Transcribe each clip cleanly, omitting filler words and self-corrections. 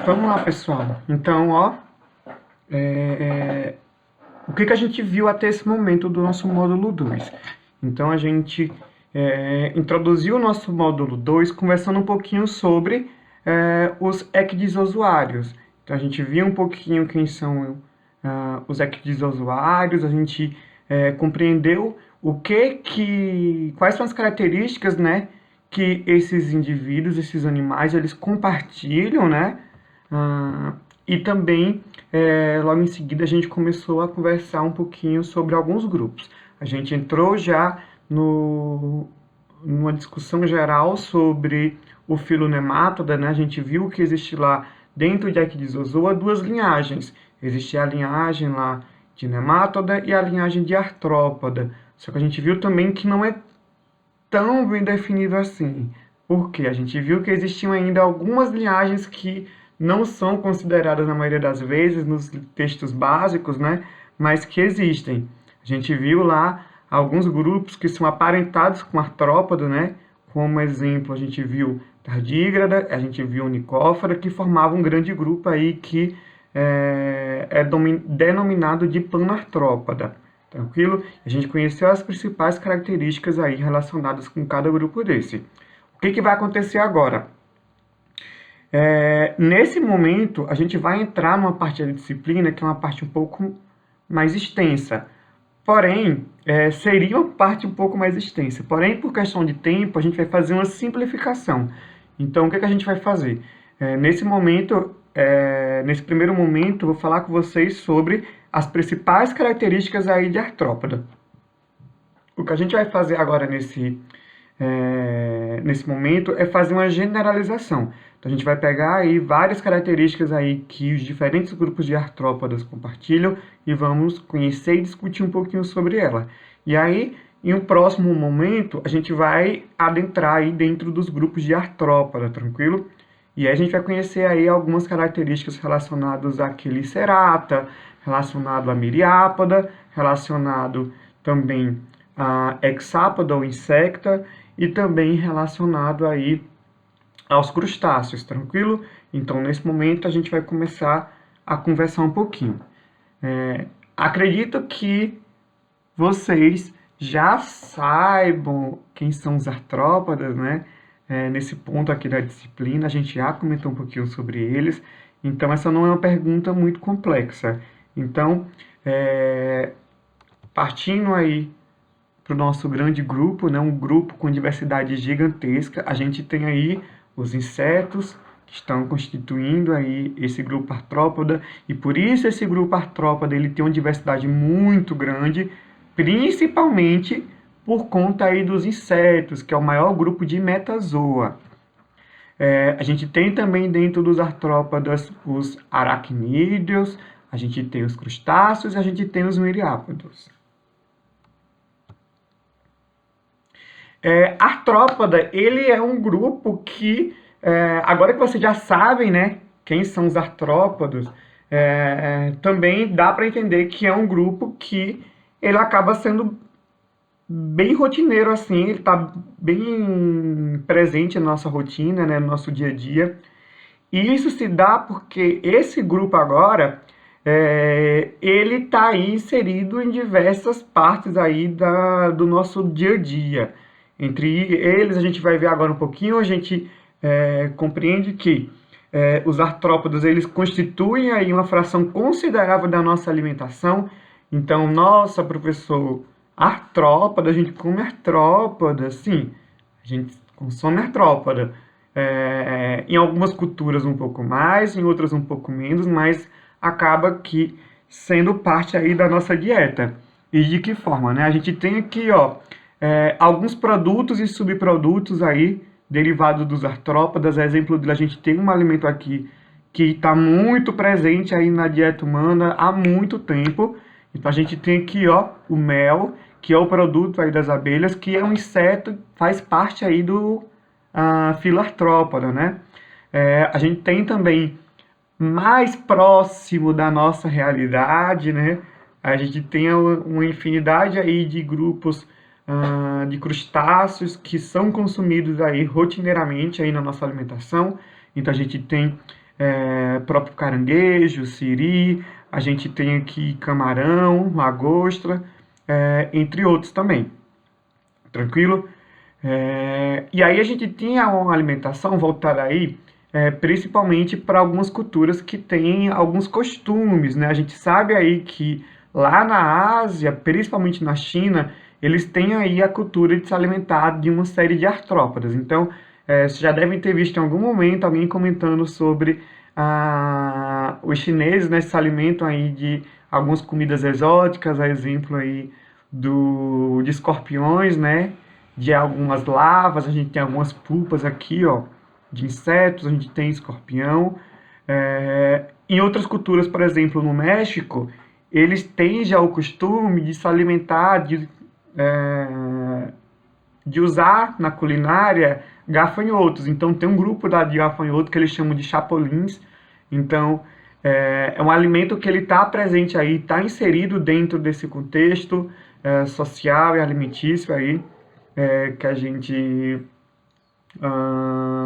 Vamos lá, pessoal. Então, o que a gente viu até esse momento do nosso módulo 2? Então, a gente introduziu o nosso módulo 2 conversando um pouquinho sobre os equidisosuários. Então, a gente viu um pouquinho quem são os equidisosuários, a gente compreendeu quais são as características, né, que esses indivíduos, esses animais, eles compartilham, né? E também, logo em seguida, a gente começou a conversar um pouquinho sobre alguns grupos. A gente entrou já numa discussão geral sobre o filo Nematoda, né? A gente viu que existe lá, dentro de Equidisozoa, duas linhagens. Existe a linhagem lá de Nematoda e a linhagem de Artrópoda. Só que a gente viu também que não é tão bem definido assim. Por quê? A gente viu que existiam ainda algumas linhagens que não são consideradas na maioria das vezes nos textos básicos, né? Mas que existem. A gente viu lá alguns grupos que são aparentados com artrópodo, né? Como exemplo, a gente viu tardígrada, a gente viu nicófora, que formavam um grande grupo aí que é denominado de panartrópoda. Tranquilo? A gente conheceu as principais características aí relacionadas com cada grupo desse. O que vai acontecer agora? Nesse momento, a gente vai entrar numa parte da disciplina que é uma parte um pouco mais extensa. Porém, seria uma parte um pouco mais extensa. Porém, por questão de tempo, a gente vai fazer uma simplificação. Então, o que a gente vai fazer? Nesse primeiro momento, eu vou falar com vocês sobre as principais características aí de artrópoda. O que a gente vai fazer agora nesse momento é fazer uma generalização. Então, a gente vai pegar aí várias características aí que os diferentes grupos de artrópodas compartilham e vamos conhecer e discutir um pouquinho sobre ela. E aí, em um próximo momento, a gente vai adentrar aí dentro dos grupos de artrópoda, tranquilo? E aí a gente vai conhecer aí algumas características relacionadas a Chelicerata, relacionado a Myriápoda, relacionado também a Hexápoda ou Insecta e também relacionado aí aos crustáceos, tranquilo? Então, nesse momento, a gente vai começar a conversar um pouquinho. Acredito que vocês já saibam quem são os artrópodas, né? Nesse ponto aqui da disciplina, a gente já comentou um pouquinho sobre eles, então essa não é uma pergunta muito complexa. Então, partindo aí para o nosso grande grupo, né, um grupo com diversidade gigantesca, a gente tem aí os insetos, que estão constituindo aí esse grupo artrópoda, e por isso esse grupo artrópoda ele tem uma diversidade muito grande, principalmente por conta aí dos insetos, que é o maior grupo de metazoa. A gente tem também dentro dos artrópodas os aracnídeos, a gente tem os crustáceos e a gente tem os myriápodos. Artrópoda, ele é um grupo que, agora que vocês já sabem, né, quem são os artrópodos, também dá para entender que é um grupo que ele acaba sendo bem rotineiro, assim, ele está bem presente na nossa rotina, né, no nosso dia a dia. E isso se dá porque esse grupo agora, ele está aí inserido em diversas partes aí do nosso dia a dia. Entre eles, a gente vai ver agora um pouquinho, a gente compreende que os artrópodos, eles constituem aí uma fração considerável da nossa alimentação. Então, nossa, professor, artrópoda, a gente come artrópoda, sim, a gente consome artrópoda. Em algumas culturas um pouco mais, em outras um pouco menos, mas acaba que sendo parte aí da nossa dieta. E de que forma, né? A gente tem aqui, alguns produtos e subprodutos aí derivados dos artrópodas. Exemplo a gente tem um alimento aqui que está muito presente aí na dieta humana há muito tempo. Então a gente tem aqui, o mel, que é o produto aí das abelhas, que é um inseto, faz parte aí do filo artrópoda, né? A gente tem também mais próximo da nossa realidade, né? A gente tem uma infinidade aí de grupos de crustáceos que são consumidos aí rotineiramente aí na nossa alimentação. Então a gente tem próprio caranguejo, siri, a gente tem aqui camarão, lagosta, entre outros também. Tranquilo? E aí a gente tinha uma alimentação voltada aí, principalmente para algumas culturas que têm alguns costumes, né? A gente sabe aí que lá na Ásia, principalmente na China, eles têm aí a cultura de se alimentar de uma série de artrópodas. Então, vocês já devem ter visto em algum momento alguém comentando sobre os chineses, né, se alimentam aí de algumas comidas exóticas, a exemplo aí de escorpiões, né? De algumas lavas, a gente tem algumas pulpas aqui, ó, de insetos, a gente tem escorpião. Em outras culturas, por exemplo, no México, eles têm já o costume de se alimentar, de usar na culinária gafanhotos. Então, tem um grupo de gafanhoto que eles chamam de chapulins. Então, é um alimento que ele está presente aí, está inserido dentro desse contexto social e alimentício aí, que a gente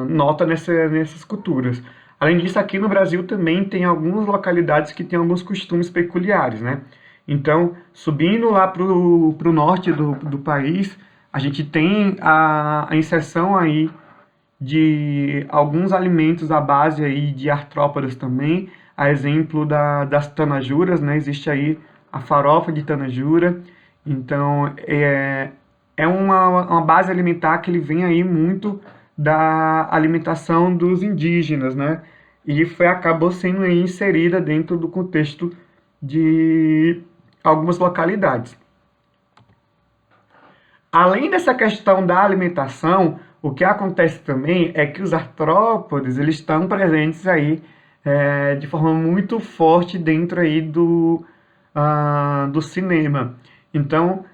nota nessas culturas. Além disso, aqui no Brasil também tem algumas localidades que têm alguns costumes peculiares, né? Então, subindo lá para o norte do país, a gente tem a inserção aí de alguns alimentos à base aí de artrópodas também, a exemplo das tanajuras, né? Existe aí a farofa de tanajura, então é uma base alimentar que ele vem aí muito da alimentação dos indígenas, né? E acabou sendo aí inserida dentro do contexto de algumas localidades. Além dessa questão da alimentação, o que acontece também é que os artrópodes eles estão presentes aí de forma muito forte dentro aí do cinema. Então,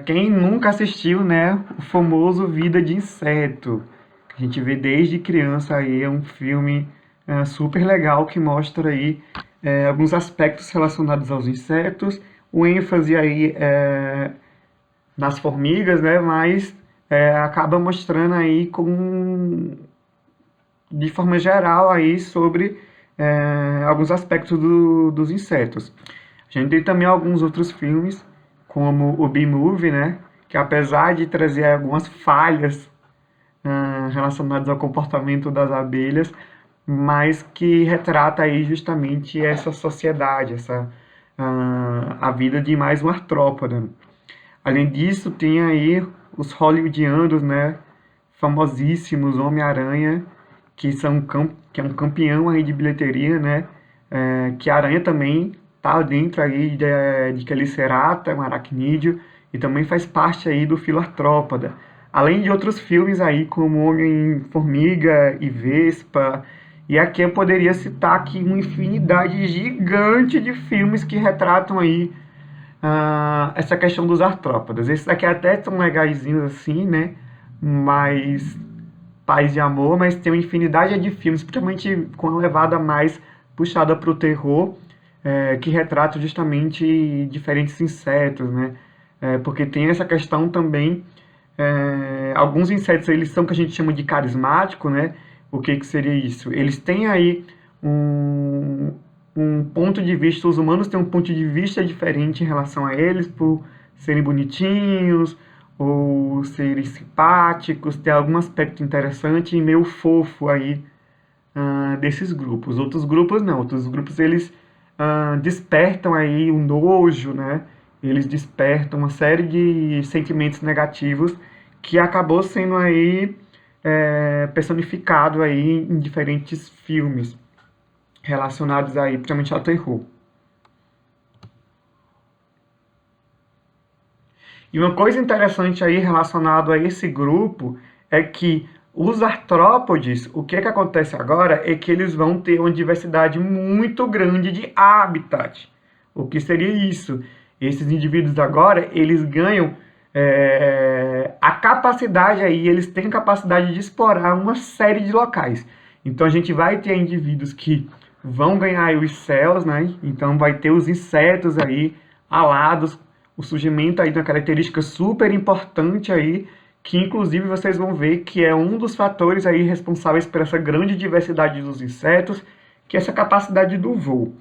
quem nunca assistiu, né, o famoso Vida de Inseto, que a gente vê desde criança aí, é um filme super legal que mostra aí alguns aspectos relacionados aos insetos, o ênfase aí nas formigas, né, mas acaba mostrando aí de forma geral aí sobre alguns aspectos dos insetos. A gente tem também alguns outros filmes, como o B-Movie, né, que apesar de trazer algumas falhas relacionadas ao comportamento das abelhas, mas que retrata aí justamente essa sociedade, a vida de mais um artrópoda. Além disso, tem aí os hollywoodianos, né, famosíssimos Homem-Aranha, que é um campeão aí de bilheteria, né, que a aranha também tá dentro aí de Chelicerata, um aracnídeo, e também faz parte aí do filo artrópoda. Além de outros filmes aí, como Homem-Formiga e Vespa, e aqui eu poderia citar aqui uma infinidade gigante de filmes que retratam aí essa questão dos artrópodas. Esses aqui até são legaisinhos assim, né? Mais paz e amor, mas tem uma infinidade de filmes, principalmente com uma levada mais puxada para o terror, que retratam justamente diferentes insetos, né? Porque tem essa questão também, alguns insetos eles são o que a gente chama de carismático, né? O que seria isso? Eles têm aí um ponto de vista, os humanos têm um ponto de vista diferente em relação a eles, por serem bonitinhos, ou serem simpáticos, ter algum aspecto interessante e meio fofo aí desses grupos. Outros grupos não, outros grupos eles despertam aí o nojo, né? Eles despertam uma série de sentimentos negativos que acabou sendo aí personificado aí em diferentes filmes relacionados aí, principalmente ao terror. E uma coisa interessante aí relacionado a esse grupo é que os artrópodes, o que acontece agora é que eles vão ter uma diversidade muito grande de habitat. O que seria isso? Esses indivíduos agora, eles ganham a capacidade aí, eles têm capacidade de explorar uma série de locais. Então a gente vai ter indivíduos que vão ganhar aí os céus, né? Então vai ter os insetos aí alados, o surgimento aí de uma característica super importante aí, que inclusive vocês vão ver que é um dos fatores aí responsáveis por essa grande diversidade dos insetos, que é essa capacidade do voo.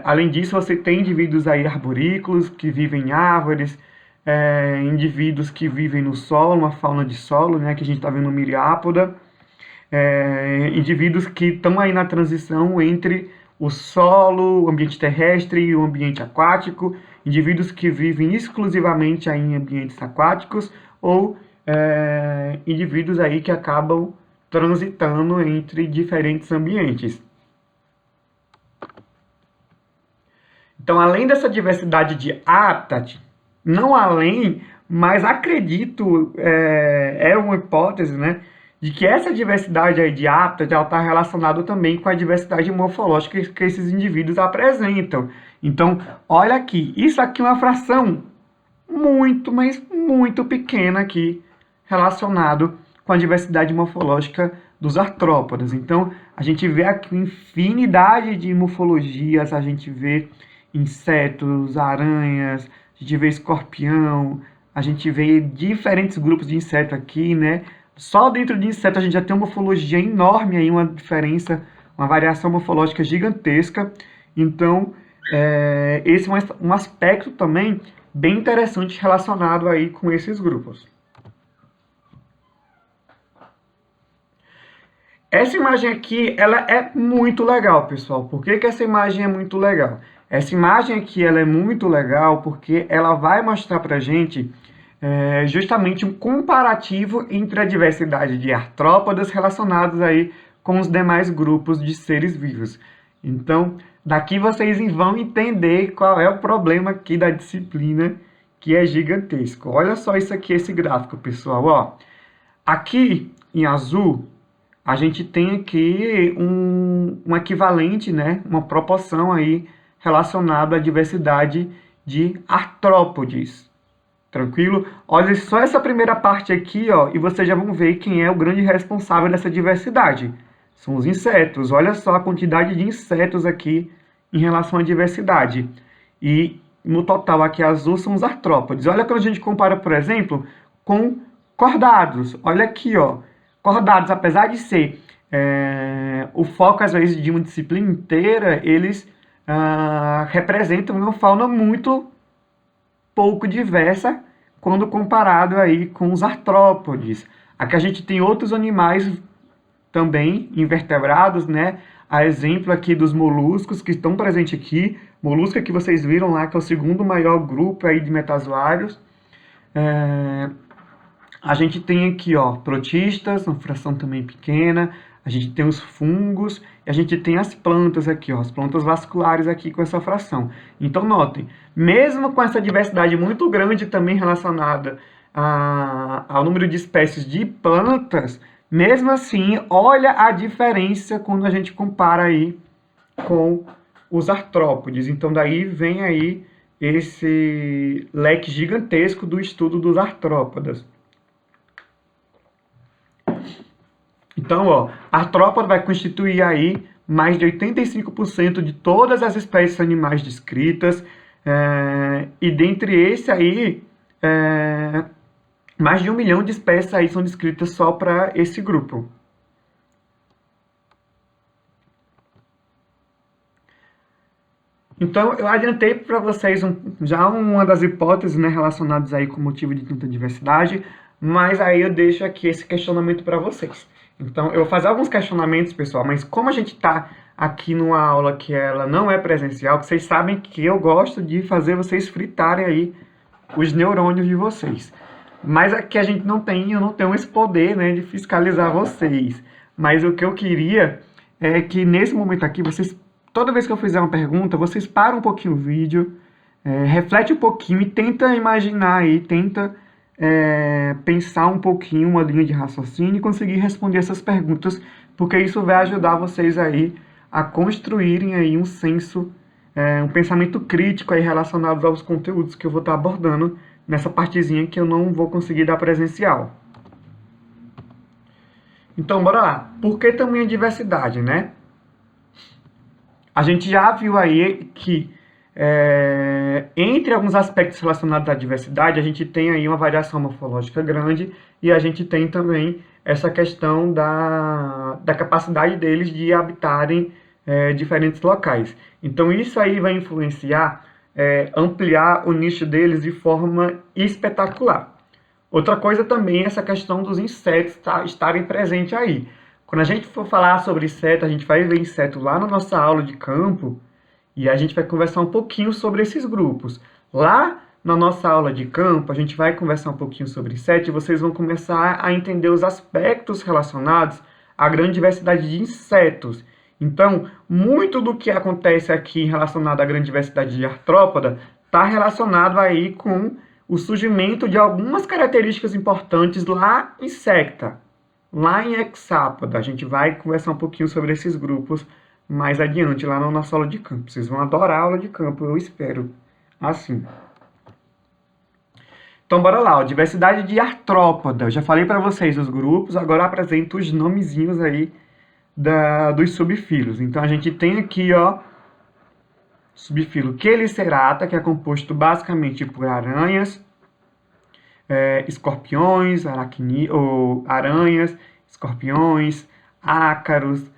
Além disso, você tem indivíduos aí arborícolas, que vivem em árvores, indivíduos que vivem no solo, uma fauna de solo, né, que a gente está vendo no Myriapoda, indivíduos que estão aí na transição entre o solo, o ambiente terrestre e o ambiente aquático, indivíduos que vivem exclusivamente aí em ambientes aquáticos, ou indivíduos aí que acabam transitando entre diferentes ambientes. Então, além dessa diversidade de habitat, não além, mas acredito, é uma hipótese, né, de que essa diversidade aí de habitat está relacionada também com a diversidade morfológica que esses indivíduos apresentam. Então, olha aqui, isso aqui é uma fração muito, mas muito pequena aqui, relacionado com a diversidade morfológica dos artrópodes. Então, a gente vê aqui uma infinidade de morfologias, a gente vê insetos, aranhas, a gente vê escorpião, a gente vê diferentes grupos de inseto aqui, né? Só dentro de inseto a gente já tem uma morfologia enorme aí, uma diferença, uma variação morfológica gigantesca. Então, esse é um aspecto também bem interessante relacionado aí com esses grupos. Essa imagem aqui, ela é muito legal, pessoal. Por que essa imagem é muito legal? Essa imagem aqui, ela é muito legal porque ela vai mostrar pra gente justamente um comparativo entre a diversidade de artrópodas relacionados aí com os demais grupos de seres vivos. Então, daqui vocês vão entender qual é o problema aqui da disciplina, que é gigantesco. Olha só isso aqui, esse gráfico, pessoal. Ó, aqui, em azul, a gente tem aqui um equivalente, né, uma proporção aí relacionada à diversidade de artrópodes. Tranquilo? Olha só essa primeira parte aqui, ó, e vocês já vão ver quem é o grande responsável dessa diversidade. São os insetos. Olha só a quantidade de insetos aqui em relação à diversidade. E no total aqui azul são os artrópodes. Olha quando a gente compara, por exemplo, com cordados. Olha aqui, ó. Cordados, apesar de ser o foco, às vezes, de uma disciplina inteira, eles representam uma fauna muito pouco diversa quando comparado aí com os artrópodes. Aqui a gente tem outros animais também invertebrados, né? A exemplo aqui dos moluscos que estão presentes aqui. Molusco que vocês viram lá, que é o segundo maior grupo aí de metazoários. A gente tem aqui, ó, protistas, uma fração também pequena. A gente tem os fungos e a gente tem as plantas aqui, ó, as plantas vasculares aqui com essa fração. Então, notem, mesmo com essa diversidade muito grande também relacionada ao número de espécies de plantas, mesmo assim, olha a diferença quando a gente compara aí com os artrópodes. Então, daí vem aí esse leque gigantesco do estudo dos artrópodes. Então, ó, a artrópode vai constituir aí mais de 85% de todas as espécies animais descritas, e dentre esse aí, mais de 1 milhão de espécies aí são descritas só para esse grupo. Então, eu adiantei para vocês já uma das hipóteses, né, relacionadas aí com o motivo de tanta diversidade, mas aí eu deixo aqui esse questionamento para vocês. Então, eu vou fazer alguns questionamentos, pessoal, mas como a gente está aqui numa aula que ela não é presencial, vocês sabem que eu gosto de fazer vocês fritarem aí os neurônios de vocês. Mas aqui a gente não tem, eu não tenho esse poder, né, de fiscalizar vocês. Mas o que eu queria é que nesse momento aqui, vocês, toda vez que eu fizer uma pergunta, vocês param um pouquinho o vídeo, reflete um pouquinho e tenta imaginar aí, tenta pensar um pouquinho uma linha de raciocínio e conseguir responder essas perguntas, porque isso vai ajudar vocês aí a construírem aí um senso, um pensamento crítico aí relacionado aos conteúdos que eu vou estar abordando nessa partezinha que eu não vou conseguir dar presencial. Então, bora lá. Por que também a diversidade, né? A gente já viu aí que entre alguns aspectos relacionados à diversidade, a gente tem aí uma variação morfológica grande e a gente tem também essa questão da capacidade deles de habitarem diferentes locais. Então isso aí vai influenciar, ampliar o nicho deles de forma espetacular. Outra coisa também é essa questão dos insetos estarem presentes aí. Quando a gente for falar sobre inseto, a gente vai ver inseto lá na nossa aula de campo e a gente vai conversar um pouquinho sobre esses grupos. Lá na nossa aula de campo, a gente vai conversar um pouquinho sobre inseto e vocês vão começar a entender os aspectos relacionados à grande diversidade de insetos. Então, muito do que acontece aqui relacionado à grande diversidade de artrópoda está relacionado aí com o surgimento de algumas características importantes lá em secta, lá em hexápoda. A gente vai conversar um pouquinho sobre esses grupos mais adiante, lá na nossa aula de campo. Vocês vão adorar a aula de campo, eu espero. Assim. Então, bora lá. Ó. Diversidade de artrópoda. Eu já falei para vocês os grupos, agora eu apresento os nomezinhos aí dos subfilos. Então, a gente tem aqui, ó, subfilo Chelicerata, que é composto basicamente por aranhas, escorpiões, aranhas, escorpiões, ácaros,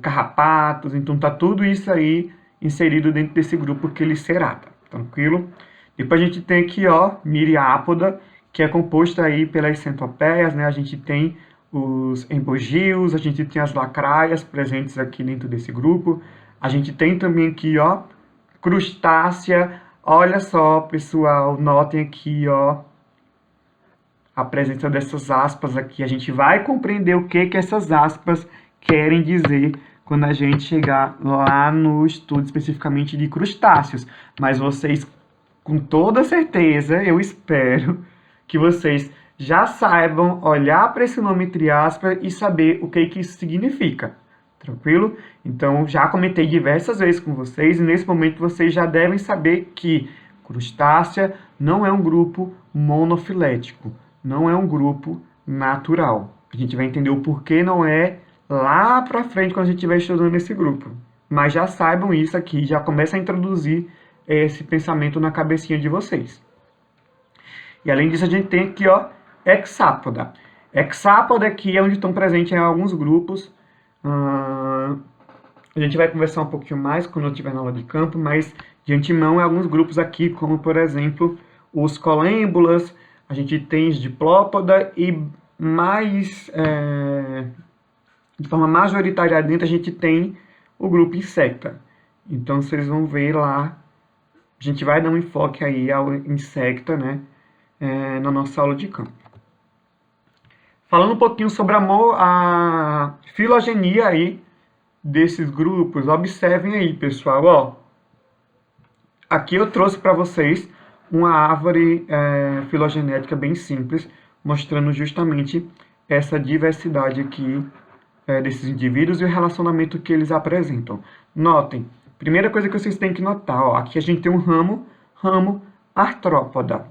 carrapatos. Então tá tudo isso aí inserido dentro desse grupo Chelicerata, tranquilo? Depois a gente tem aqui, ó, Miriápoda, que é composta aí pelas centopeias, né? A gente tem os embogios, a gente tem as lacraias presentes aqui dentro desse grupo. A gente tem também aqui, ó, crustácea. Olha só, pessoal, notem aqui, ó, a presença dessas aspas aqui. A gente vai compreender o que essas aspas querem dizer quando a gente chegar lá no estudo especificamente de crustáceos. Mas vocês, com toda certeza, eu espero que vocês já saibam olhar para esse nome entre aspas e saber o que isso significa. Tranquilo? Então, já comentei diversas vezes com vocês e nesse momento vocês já devem saber que crustácea não é um grupo monofilético, não é um grupo natural. A gente vai entender o porquê não é lá para frente quando a gente estiver estudando esse grupo. Mas já saibam isso aqui, já começa a introduzir esse pensamento na cabecinha de vocês. E além disso, a gente tem aqui, ó, hexápoda. Hexápoda aqui é onde estão presentes em alguns grupos. A gente vai conversar um pouquinho mais quando eu estiver na aula de campo, mas de antemão em alguns grupos aqui, como por exemplo os colêmbulas, a gente tem os diplópoda e mais, de forma majoritária dentro, a gente tem o grupo insecta. Então vocês vão ver lá, a gente vai dar um enfoque aí ao insecta, né, na nossa aula de campo. Falando um pouquinho sobre a filogenia aí desses grupos, observem aí, pessoal, ó. Aqui eu trouxe para vocês uma árvore filogenética bem simples, mostrando justamente essa diversidade aqui desses indivíduos e o relacionamento que eles apresentam. Notem, primeira coisa que vocês têm que notar, ó, aqui a gente tem um ramo artrópoda.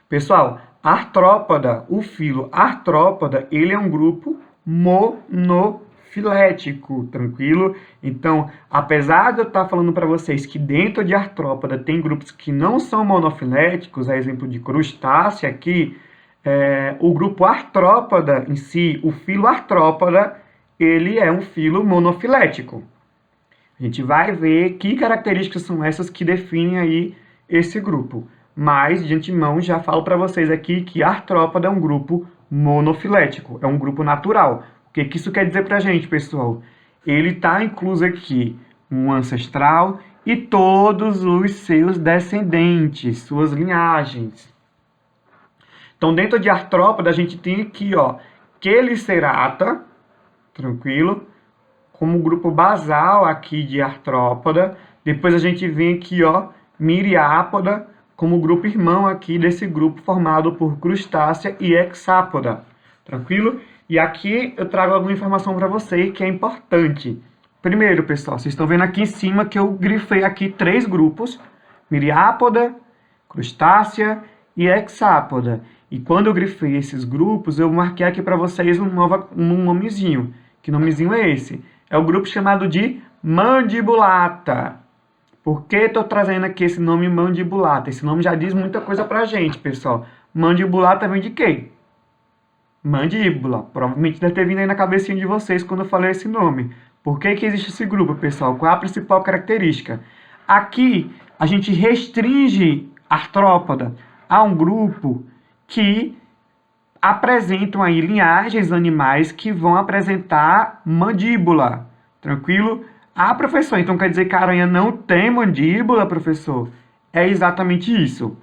Pessoal, artrópoda, o filo artrópoda, ele é um grupo monofilético, tranquilo? Então, apesar de eu estar falando para vocês que dentro de artrópoda tem grupos que não são monofiléticos, a exemplo de crustácea aqui, o grupo artrópoda em si, o filo artrópoda, ele é um filo monofilético. A gente vai ver que características são essas que definem aí esse grupo. Mas, de antemão, já falo para vocês aqui que a artrópoda é um grupo monofilético, é um grupo natural. O que isso quer dizer para a gente, pessoal? Ele está incluso aqui um ancestral e todos os seus descendentes, suas linhagens. Então, dentro de artrópoda, a gente tem aqui, ó, Chelicerata, tranquilo? Como grupo basal aqui de artrópoda. Depois a gente vem aqui, ó, Miriápoda, como grupo irmão aqui desse grupo formado por crustácea e hexápoda, tranquilo? E aqui eu trago alguma informação para vocês que é importante. Primeiro, pessoal, vocês estão vendo aqui em cima que eu grifei aqui 3 grupos, Miriápoda, crustácea e hexápoda. E quando eu grifei esses grupos, eu marquei aqui para vocês um nomezinho. Que nomezinho é esse? É o grupo chamado de mandibulata. Por que estou trazendo aqui esse nome mandibulata? Esse nome já diz muita coisa pra gente, pessoal. Mandibulata vem de quê? Mandíbula. Provavelmente deve ter vindo aí na cabecinha de vocês quando eu falei esse nome. Por que que existe esse grupo, pessoal? Qual é a principal característica? Aqui, a gente restringe artrópoda a um grupo que apresentam aí linhagens animais que vão apresentar mandíbula, tranquilo? Ah, professor, então quer dizer que a aranha não tem mandíbula, professor? É exatamente isso.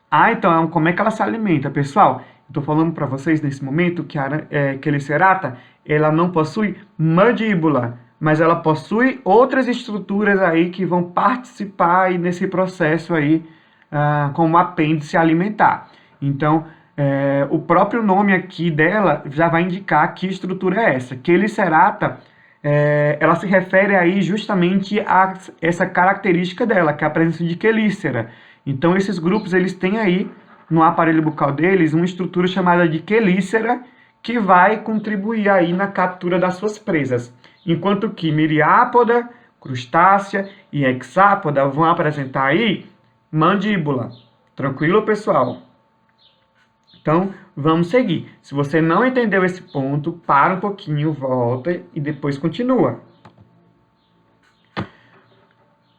Ah, então como é que ela se alimenta, pessoal? Estou falando para vocês nesse momento que a Quelicerata, ela não possui mandíbula, mas ela possui outras estruturas aí que vão participar aí nesse processo aí, como apêndice alimentar. Então, o próprio nome aqui dela já vai indicar que estrutura é essa. Quelicerata, ela se refere aí justamente a essa característica dela, que é a presença de quelícera. Então, esses grupos, eles têm aí, no aparelho bucal deles, uma estrutura chamada de quelícera, que vai contribuir aí na captura das suas presas. Enquanto que miriápoda, crustácea e hexápoda vão apresentar aí mandíbula. Tranquilo, pessoal? Então, vamos seguir. Se você não entendeu esse ponto, para um pouquinho, volta e depois continua.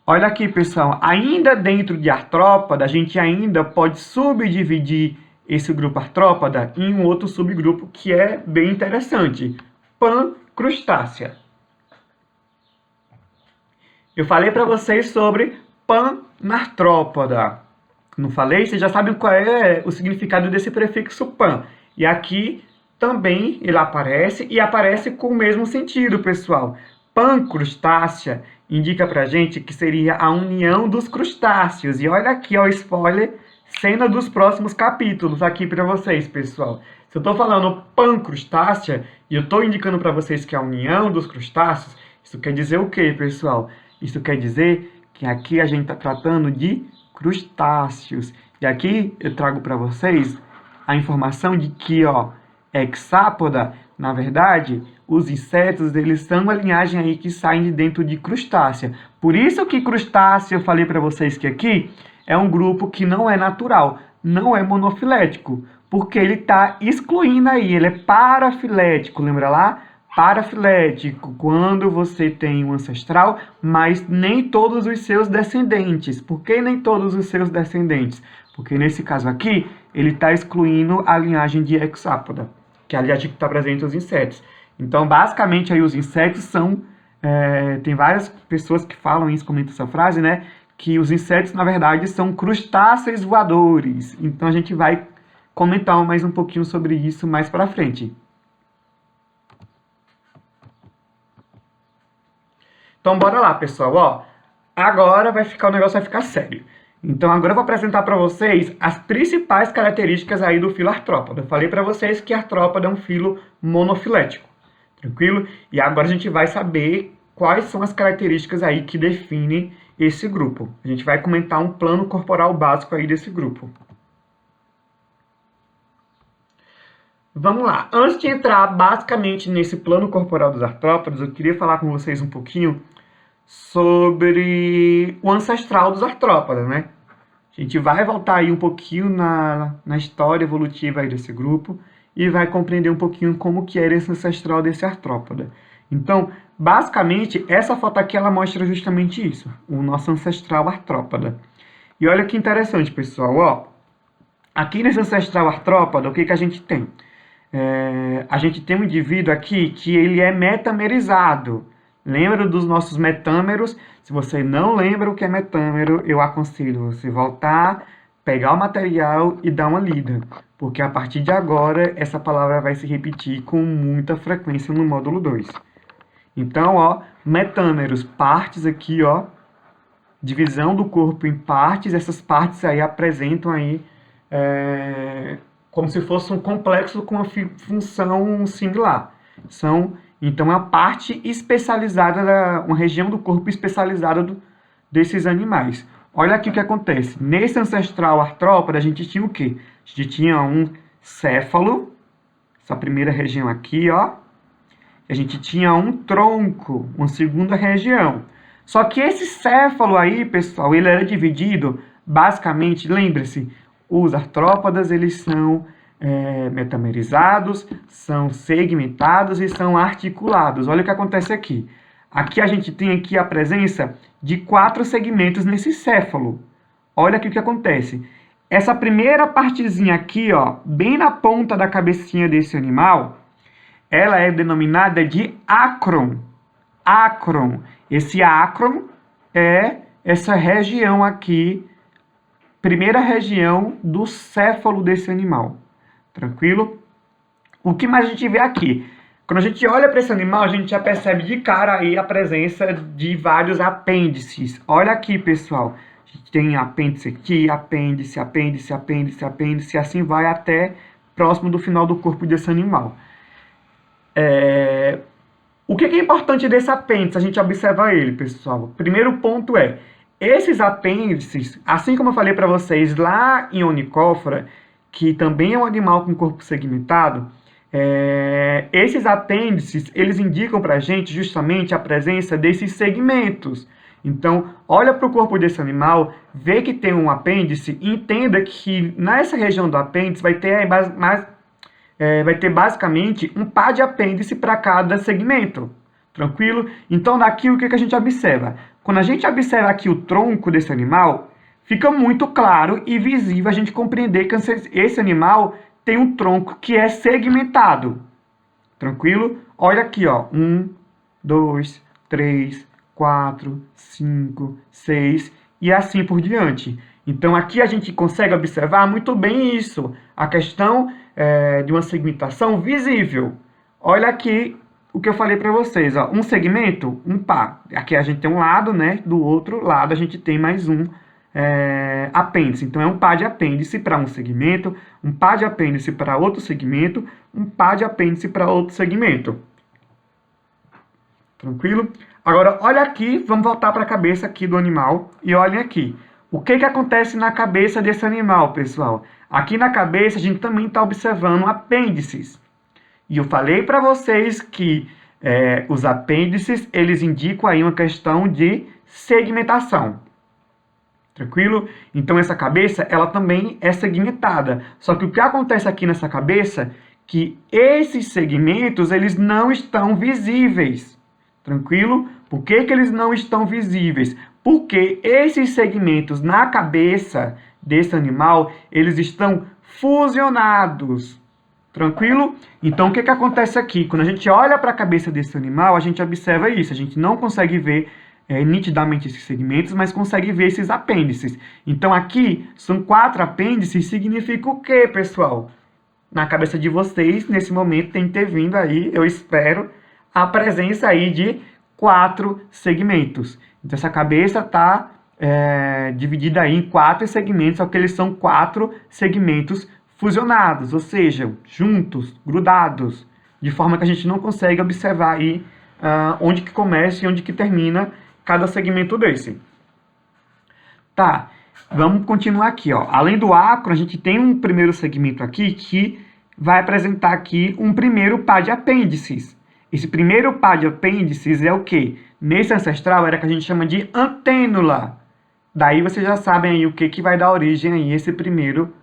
Olha aqui, pessoal. Ainda dentro de artrópoda, a gente ainda pode subdividir esse grupo artrópoda em um outro subgrupo que é bem interessante. Pancrustácea. Eu falei para vocês sobre panartrópoda. Não falei? Vocês já sabem qual é o significado desse prefixo pan. E aqui também ele aparece, e aparece com o mesmo sentido, pessoal. Pancrustácea indica pra gente que seria a união dos crustáceos. E olha aqui, ó, o spoiler, cena dos próximos capítulos aqui para vocês, pessoal. Se eu estou falando pancrustácea e eu estou indicando para vocês que é a união dos crustáceos, isso quer dizer o quê, pessoal? Isso quer dizer que aqui a gente está tratando de crustáceos. E aqui eu trago para vocês a informação de que, ó, hexápoda, na verdade, os insetos, eles são uma linhagem aí que saem de dentro de crustácea. Por isso que crustácea, eu falei para vocês que aqui é um grupo que não é natural, não é monofilético, porque ele está excluindo aí, ele é parafilético, lembra lá? Parafilético, quando você tem um ancestral, mas nem todos os seus descendentes. Por que nem todos os seus descendentes? Porque nesse caso aqui, ele está excluindo a linhagem de hexápoda, que é a linhagem que está presente nos insetos. Então, basicamente, aí os insetos são... tem várias pessoas que falam isso, comentam essa frase, né? Que os insetos, na verdade, são crustáceos voadores. Então, a gente vai comentar mais um pouquinho sobre isso mais para frente. Então, bora lá, pessoal. Ó, agora o negócio vai ficar sério. Então, agora eu vou apresentar para vocês as principais características aí do filo artrópoda. Eu falei para vocês que artrópoda é um filo monofilético, tranquilo? E agora a gente vai saber quais são as características aí que definem esse grupo. A gente vai comentar um plano corporal básico aí desse grupo. Vamos lá. Antes de entrar basicamente nesse plano corporal dos artrópodes, eu queria falar com vocês um pouquinho sobre o ancestral dos artrópodas, né? A gente vai voltar aí um pouquinho na história evolutiva aí desse grupo e vai compreender um pouquinho como que era esse ancestral desse artrópoda. Então, basicamente, essa foto aqui ela mostra justamente isso, o nosso ancestral artrópoda. E olha que interessante, pessoal, ó. Aqui nesse ancestral artrópoda, o que que a gente tem? A gente tem um indivíduo aqui que ele é metamerizado. Lembra dos nossos metâmeros? Se você não lembra o que é metâmero, eu aconselho você voltar, pegar o material e dar uma lida. Porque a partir de agora, essa palavra vai se repetir com muita frequência no módulo 2. Então, ó, metâmeros, partes aqui, ó, divisão do corpo em partes. Essas partes aí apresentam aí, como se fosse um complexo com uma função similar. Então, é uma parte especializada, uma região do corpo especializada desses animais. Olha aqui o que acontece. Nesse ancestral artrópode, a gente tinha o quê? A gente tinha um céfalo, essa primeira região aqui, ó. A gente tinha um tronco, uma segunda região. Só que esse céfalo aí, pessoal, ele era dividido, basicamente, lembre-se, os artrópodas, eles são metamerizados, são segmentados e são articulados. Olha o que acontece aqui. Aqui a gente tem aqui a presença de 4 segmentos nesse céfalo. Olha aqui o que acontece. Essa primeira partezinha aqui, ó, bem na ponta da cabecinha desse animal, ela é denominada de acron. Acron. Esse acron é essa região aqui, primeira região do céfalo desse animal. Tranquilo? O que mais a gente vê aqui? Quando a gente olha para esse animal, a gente já percebe de cara aí a presença de vários apêndices. Olha aqui, pessoal. A gente tem apêndice aqui, apêndice, apêndice, apêndice, apêndice, assim vai até próximo do final do corpo desse animal. O que é importante desse apêndice? A gente observa ele, pessoal. O primeiro ponto é, esses apêndices, assim como eu falei para vocês lá em Onychophora, que também é um animal com corpo segmentado, esses apêndices, eles indicam para a gente justamente a presença desses segmentos. Então, olha para o corpo desse animal, vê que tem um apêndice e entenda que nessa região do apêndice vai ter basicamente um par de apêndice para cada segmento. Tranquilo? Então, daqui o que a gente observa? Quando a gente observa aqui o tronco desse animal, fica muito claro e visível a gente compreender que esse animal tem um tronco que é segmentado. Tranquilo? Olha aqui, ó. 1, 2, 3, 4, 5, 6 e assim por diante. Então, aqui a gente consegue observar muito bem isso. A questão de uma segmentação visível. Olha aqui o que eu falei para vocês. Ó. Um segmento, um par. Aqui a gente tem um lado, né? Do outro lado a gente tem mais um apêndice. Então, é um par de apêndice para um segmento, um par de apêndice para outro segmento, um par de apêndice para outro segmento. Tranquilo? Agora, olha aqui, vamos voltar para a cabeça aqui do animal e olhem aqui. O que acontece na cabeça desse animal, pessoal? Aqui na cabeça a gente também está observando apêndices. E eu falei para vocês que os apêndices, eles indicam aí uma questão de segmentação. Tranquilo? Então, essa cabeça, ela também é segmentada. Só que o que acontece aqui nessa cabeça, que esses segmentos, eles não estão visíveis. Tranquilo? Por que eles não estão visíveis? Porque esses segmentos na cabeça desse animal, eles estão fusionados. Tranquilo? Então, o que acontece aqui? Quando a gente olha para a cabeça desse animal, a gente observa isso. A gente não consegue ver nitidamente esses segmentos, mas consegue ver esses apêndices. Então, aqui são 4 apêndices. Significa o quê, pessoal? Na cabeça de vocês, nesse momento, tem que ter vindo aí, eu espero, a presença aí de 4 segmentos. Então, essa cabeça está dividida aí em 4 segmentos, só que eles são 4 segmentos fusionados, ou seja, juntos, grudados, de forma que a gente não consegue observar aí onde que começa e onde que termina cada segmento desse. Tá, vamos continuar aqui, ó. Além do acro, a gente tem um primeiro segmento aqui que vai apresentar aqui um primeiro par de apêndices. Esse primeiro par de apêndices é o quê? Nesse ancestral era que a gente chama de antênula. Daí vocês já sabem aí o que vai dar origem a esse primeiro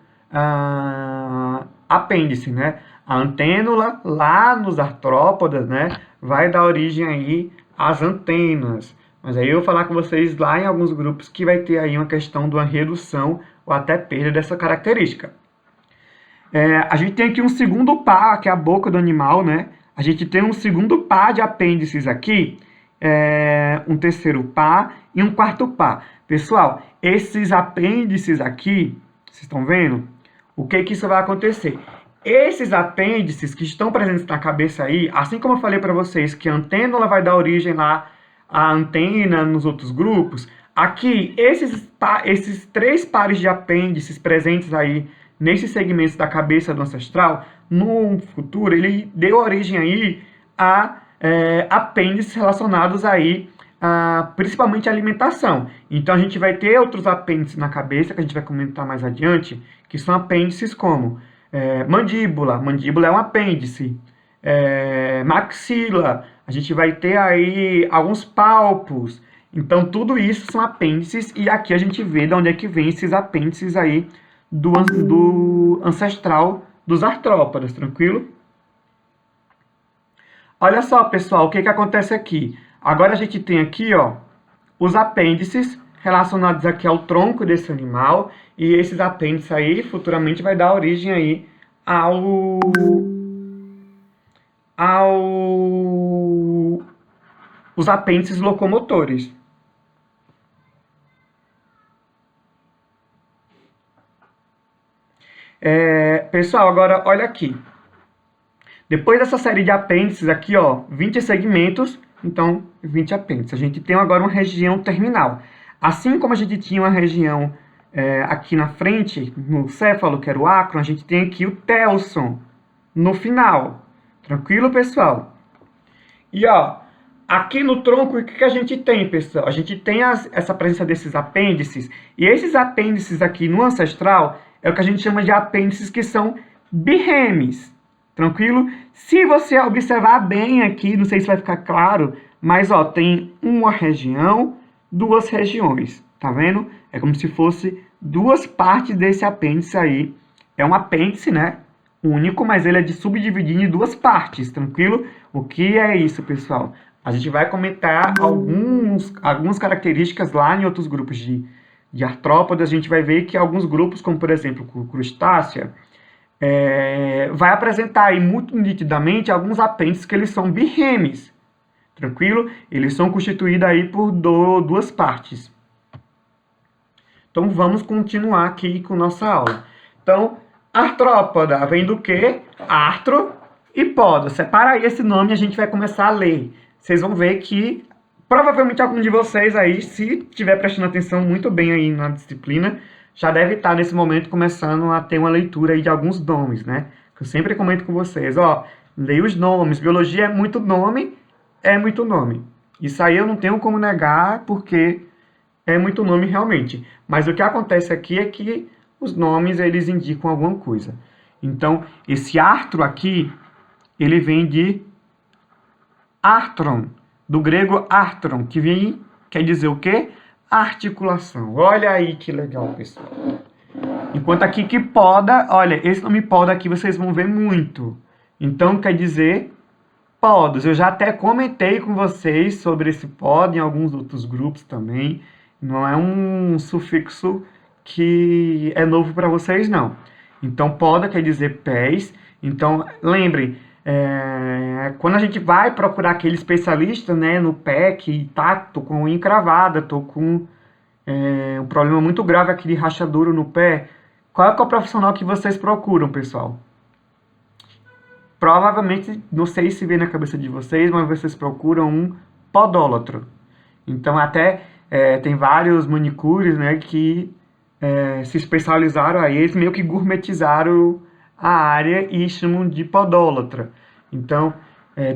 apêndice, né? A antênula, lá nos artrópodas, né, vai dar origem aí às antenas. Mas aí eu vou falar com vocês lá em alguns grupos que vai ter aí uma questão de uma redução ou até perda dessa característica. A gente tem aqui um segundo par, que é a boca do animal, né? A gente tem um segundo par de apêndices aqui, um terceiro par e um quarto par. Pessoal, esses apêndices aqui, vocês estão vendo? O que isso vai acontecer? Esses apêndices que estão presentes na cabeça aí, assim como eu falei para vocês que a antênula vai dar origem lá à antena nos outros grupos, aqui, esses 3 pares de apêndices presentes aí nesses segmentos da cabeça do ancestral, no futuro, ele deu origem aí a apêndices relacionados aí principalmente a alimentação. Então, a gente vai ter outros apêndices na cabeça, que a gente vai comentar mais adiante, que são apêndices como mandíbula. Mandíbula é um apêndice. Maxila. A gente vai ter aí alguns palpos. Então, tudo isso são apêndices. E aqui a gente vê de onde é que vem esses apêndices aí do ancestral dos artrópodas. Tranquilo? Olha só, pessoal, o que acontece aqui? Agora a gente tem aqui, ó, os apêndices relacionados aqui ao tronco desse animal, e esses apêndices aí futuramente vai dar origem aí ao os apêndices locomotores. Pessoal, agora olha aqui. Depois dessa série de apêndices aqui, ó, 20 segmentos, então 20 apêndices. A gente tem agora uma região terminal. Assim como a gente tinha uma região aqui na frente, no céfalo, que era o acron, a gente tem aqui o telson no final. Tranquilo, pessoal? E ó, aqui no tronco, o que a gente tem, pessoal? A gente tem essa presença desses apêndices, e esses apêndices aqui no ancestral é o que a gente chama de apêndices que são birremes. Tranquilo? Se você observar bem aqui, não sei se vai ficar claro, mas ó, tem uma região, duas regiões, tá vendo? É como se fosse duas partes desse apêndice aí. É um apêndice, né? Único, mas ele é de subdividir em duas partes, tranquilo? O que é isso, pessoal? A gente vai comentar algumas características lá em outros grupos de artrópodas. A gente vai ver que alguns grupos, como por exemplo o crustácea, vai apresentar aí muito nitidamente alguns apêndices que eles são birremes, tranquilo? Eles são constituídos aí por duas partes. Então vamos continuar aqui com nossa aula. Então, artrópoda vem do quê? Artro e poda. Separa aí esse nome e a gente vai começar a ler. Vocês vão ver que provavelmente algum de vocês aí, se estiver prestando atenção muito bem aí na disciplina, já deve estar nesse momento começando a ter uma leitura aí de alguns nomes, né? Eu sempre comento com vocês, ó, leia os nomes. Biologia é muito nome, é muito nome. Isso aí eu não tenho como negar, porque é muito nome realmente. Mas o que acontece aqui é que os nomes, eles indicam alguma coisa. Então, esse artro aqui, ele vem de artron, do grego artron, que quer dizer o quê? Articulação. Olha aí que legal, pessoal. Enquanto aqui que poda, olha, esse nome poda aqui vocês vão ver muito. Então, quer dizer podos. Eu já até comentei com vocês sobre esse podo em alguns outros grupos também. Não é um sufixo que é novo para vocês, não. Então, poda quer dizer pés. Então, lembrem, quando a gente vai procurar aquele especialista, né, no pé que tô com unha encravada, tô com um problema muito grave aqui de rachadura no pé, qual é o profissional que vocês procuram, pessoal? Provavelmente, não sei se vem na cabeça de vocês, mas vocês procuram um podólatro. Então, até tem vários manicures, né, que se especializaram aí, eles meio que gourmetizaram a área e chamam de podólatra. Então,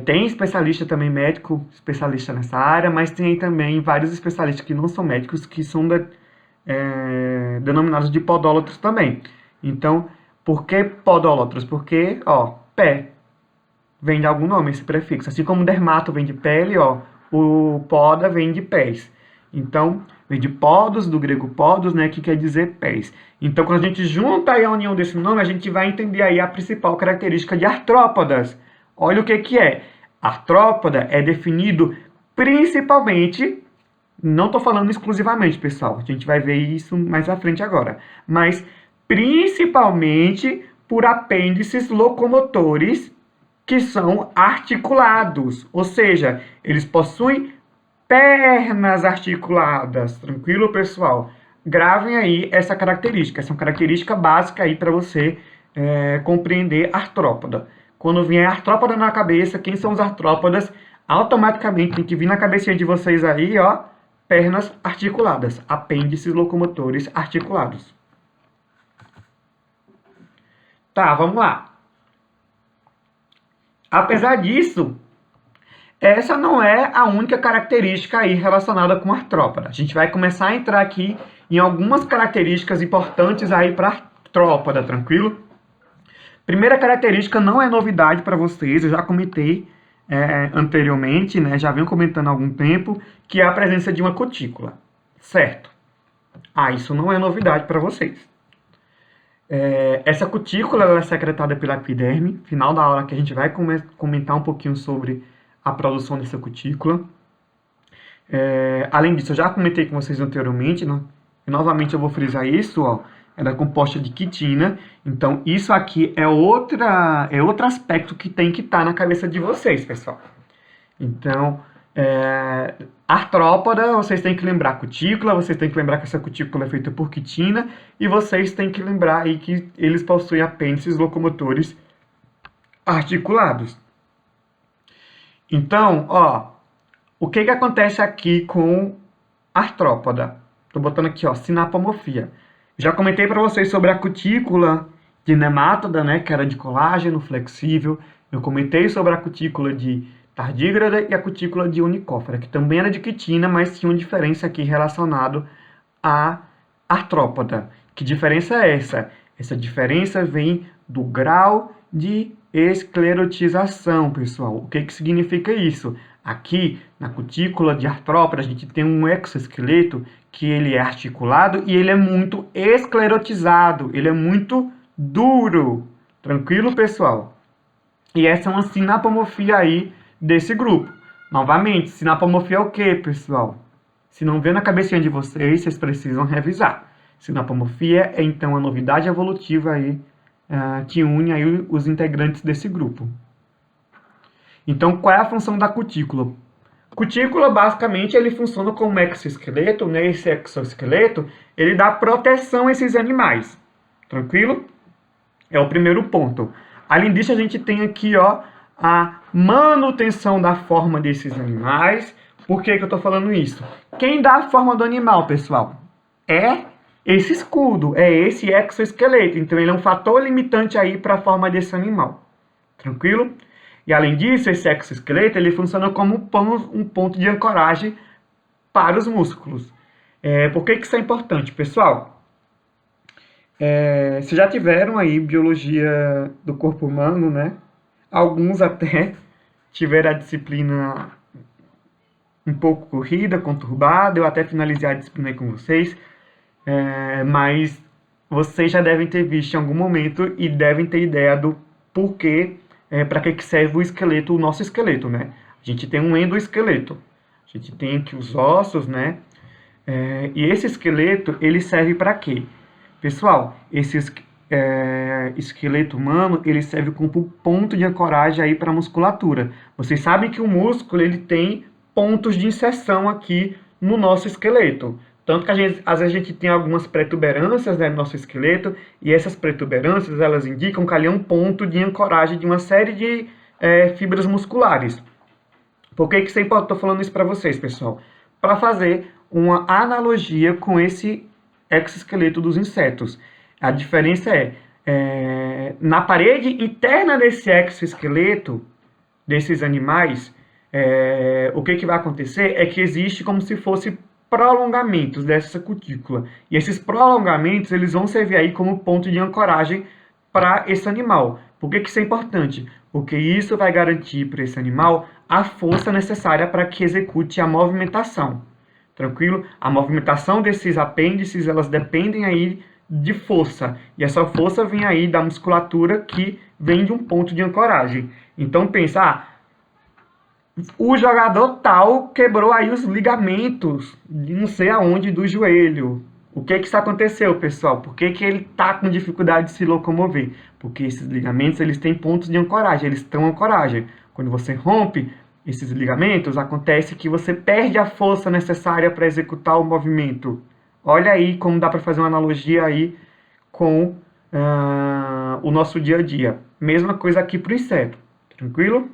tem especialista também, médico especialista nessa área, mas tem também vários especialistas que não são médicos, que são denominados de podólatros também. Então, por que podólatros? Porque, ó, pé vem de algum nome esse prefixo. Assim como dermato vem de pele, ó, o poda vem de pés. Então, vem de podos, do grego podos, né, que quer dizer pés. Então, quando a gente junta aí a união desse nome, a gente vai entender aí a principal característica de artrópodas. Olha o que é. Artrópoda é definido principalmente, não estou falando exclusivamente, pessoal, a gente vai ver isso mais à frente agora, mas principalmente por apêndices locomotores que são articulados, ou seja, eles possuem pernas articuladas. Tranquilo, pessoal? Gravem aí essa característica. Essa é uma característica básica aí para você compreender artrópoda. Quando vier artrópoda na cabeça, quem são os artrópodas? Automaticamente tem que vir na cabecinha de vocês aí, ó, pernas articuladas, apêndices locomotores articulados. Tá, vamos lá. Apesar disso, essa não é a única característica aí relacionada com artrópoda. A gente vai começar a entrar aqui em algumas características importantes aí para artrópoda, tranquilo? Primeira característica não é novidade para vocês, eu já comentei anteriormente, né? Já venho comentando há algum tempo, que é a presença de uma cutícula, certo? Isso não é novidade para vocês. Essa cutícula ela é secretada pela epiderme. Final da aula que a gente vai comentar um pouquinho sobre a produção dessa cutícula. Além disso, eu já comentei com vocês anteriormente, né? E novamente eu vou frisar isso, ó, ela é composta de quitina. Então, isso aqui é outro aspecto que tem que estar na cabeça de vocês, pessoal. Então, artrópoda, vocês têm que lembrar cutícula, vocês têm que lembrar que essa cutícula é feita por quitina, e vocês têm que lembrar aí que eles possuem apêndices locomotores articulados. Então, ó, o que acontece aqui com artrópoda? Tô botando aqui, ó, sinapomorfia. Já comentei para vocês sobre a cutícula de nemátoda, né, que era de colágeno flexível. Eu comentei sobre a cutícula de tardígrada e a cutícula de unicófera, que também era de quitina, mas tinha uma diferença aqui relacionado à artrópoda. Que diferença é essa? Essa diferença vem do grau de esclerotização, pessoal. O que significa isso? Aqui, na cutícula de artrópoda, a gente tem um exoesqueleto que ele é articulado e ele é muito esclerotizado, ele é muito duro. Tranquilo, pessoal? E essa é uma sinapomorfia aí desse grupo. Novamente, sinapomorfia é o que, pessoal? Se não vê na cabecinha de vocês, vocês precisam revisar. Sinapomorfia é, então, a novidade evolutiva aí, que une aí os integrantes desse grupo. Então, qual é a função da cutícula? Cutícula, basicamente, ele funciona como exoesqueleto, né? Esse exoesqueleto, ele dá proteção a esses animais. Tranquilo? É o primeiro ponto. Além disso, a gente tem aqui, ó, a manutenção da forma desses animais. Por que eu estou falando isso? Quem dá a forma do animal, pessoal? É esse escudo, é esse exoesqueleto. Então, ele é um fator limitante aí para a forma desse animal. Tranquilo? E além disso, esse exoesqueleto ele funciona como um ponto de ancoragem para os músculos. Por que isso é importante, pessoal? Vocês já tiveram aí biologia do corpo humano, né? Alguns até tiveram a disciplina um pouco corrida, conturbada. Eu até finalizei a disciplina aí com vocês. Mas vocês já devem ter visto em algum momento e devem ter ideia do porquê, para que serve o esqueleto, o nosso esqueleto, né? A gente tem um endoesqueleto. A gente tem aqui os ossos, né? E esse esqueleto, ele serve para quê? Pessoal, esse esqueleto humano, ele serve como ponto de ancoragem aí para a musculatura. Vocês sabem que o músculo, ele tem pontos de inserção aqui no nosso esqueleto. Tanto que às vezes a gente tem algumas protuberâncias, né, no nosso esqueleto, e essas protuberâncias, elas indicam que ali é um ponto de ancoragem de uma série de fibras musculares. Por que eu estou falando isso para vocês, pessoal? Para fazer uma analogia com esse exoesqueleto dos insetos. A diferença na parede interna desse exoesqueleto, desses animais, o que vai acontecer é que existe como se fosse prolongamentos dessa cutícula. E esses prolongamentos, eles vão servir aí como ponto de ancoragem para esse animal. Por que isso é importante? Porque isso vai garantir para esse animal a força necessária para que execute a movimentação. Tranquilo? A movimentação desses apêndices, elas dependem aí de força. E essa força vem aí da musculatura que vem de um ponto de ancoragem. Então pensa, o jogador tal quebrou aí os ligamentos de não sei aonde do joelho. O que isso aconteceu, pessoal? Por que ele está com dificuldade de se locomover? Porque esses ligamentos, eles têm pontos de ancoragem, eles estão ancoragem. Quando você rompe esses ligamentos, acontece que você perde a força necessária para executar o movimento. Olha aí como dá para fazer uma analogia aí com o nosso dia a dia. Mesma coisa aqui para o inseto. Tranquilo?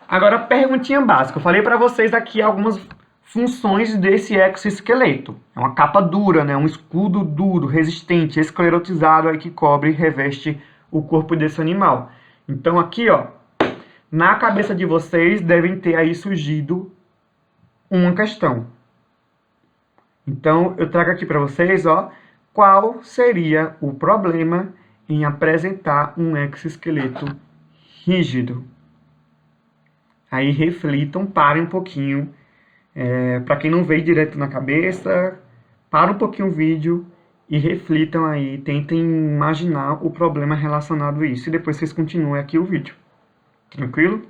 Agora, perguntinha básica. Eu falei para vocês aqui algumas funções desse exoesqueleto. É uma capa dura, né? Um escudo duro, resistente, esclerotizado aí que cobre e reveste o corpo desse animal. Então aqui, ó, na cabeça de vocês devem ter aí surgido uma questão. Então eu trago aqui para vocês, ó, qual seria o problema em apresentar um exoesqueleto rígido. Aí reflitam, parem um pouquinho. Para quem não veio direto na cabeça, para um pouquinho o vídeo e reflitam aí, tentem imaginar o problema relacionado a isso e depois vocês continuem aqui o vídeo. Tranquilo?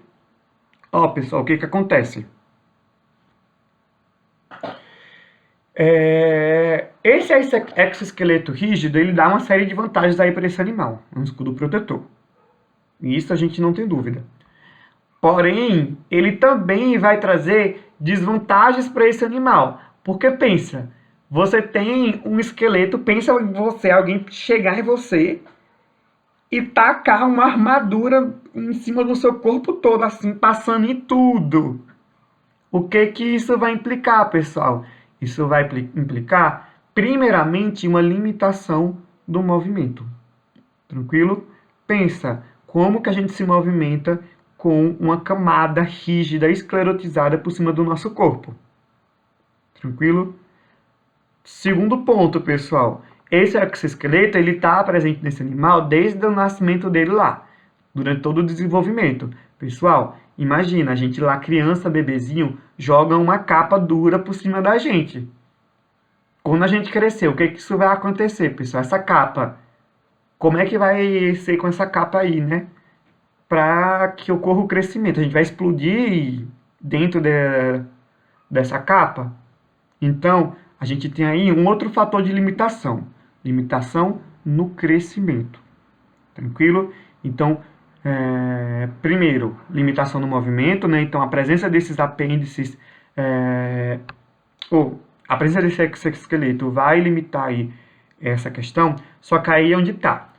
Ó, pessoal, o que que acontece? Esse exoesqueleto rígido, ele dá uma série de vantagens aí para esse animal, um escudo protetor. Isso a gente não tem dúvida. Porém, ele também vai trazer desvantagens para esse animal. Porque pensa, você tem um esqueleto, pensa em você, alguém chegar em você e tacar uma armadura em cima do seu corpo todo, assim, passando em tudo. O que que isso vai implicar, pessoal? Isso vai implicar, primeiramente, uma limitação do movimento. Tranquilo? Pensa, como que a gente se movimenta com uma camada rígida, esclerotizada por cima do nosso corpo? Tranquilo? Segundo ponto, pessoal. Esse exoesqueleto, ele está presente nesse animal desde o nascimento dele lá, durante todo o desenvolvimento. Pessoal, imagina, a gente lá, criança, bebezinho, joga uma capa dura por cima da gente. Quando a gente crescer, o que que isso vai acontecer, pessoal? Essa capa, como é que vai ser com essa capa aí, né? Para que ocorra o crescimento. A gente vai explodir dentro dessa capa. Então, a gente tem aí um outro fator de limitação. Limitação no crescimento. Tranquilo? Então, primeiro, limitação no movimento, né? Então, a presença desses apêndices, a presença desse exoesqueleto vai limitar aí essa questão, só que aí é onde está.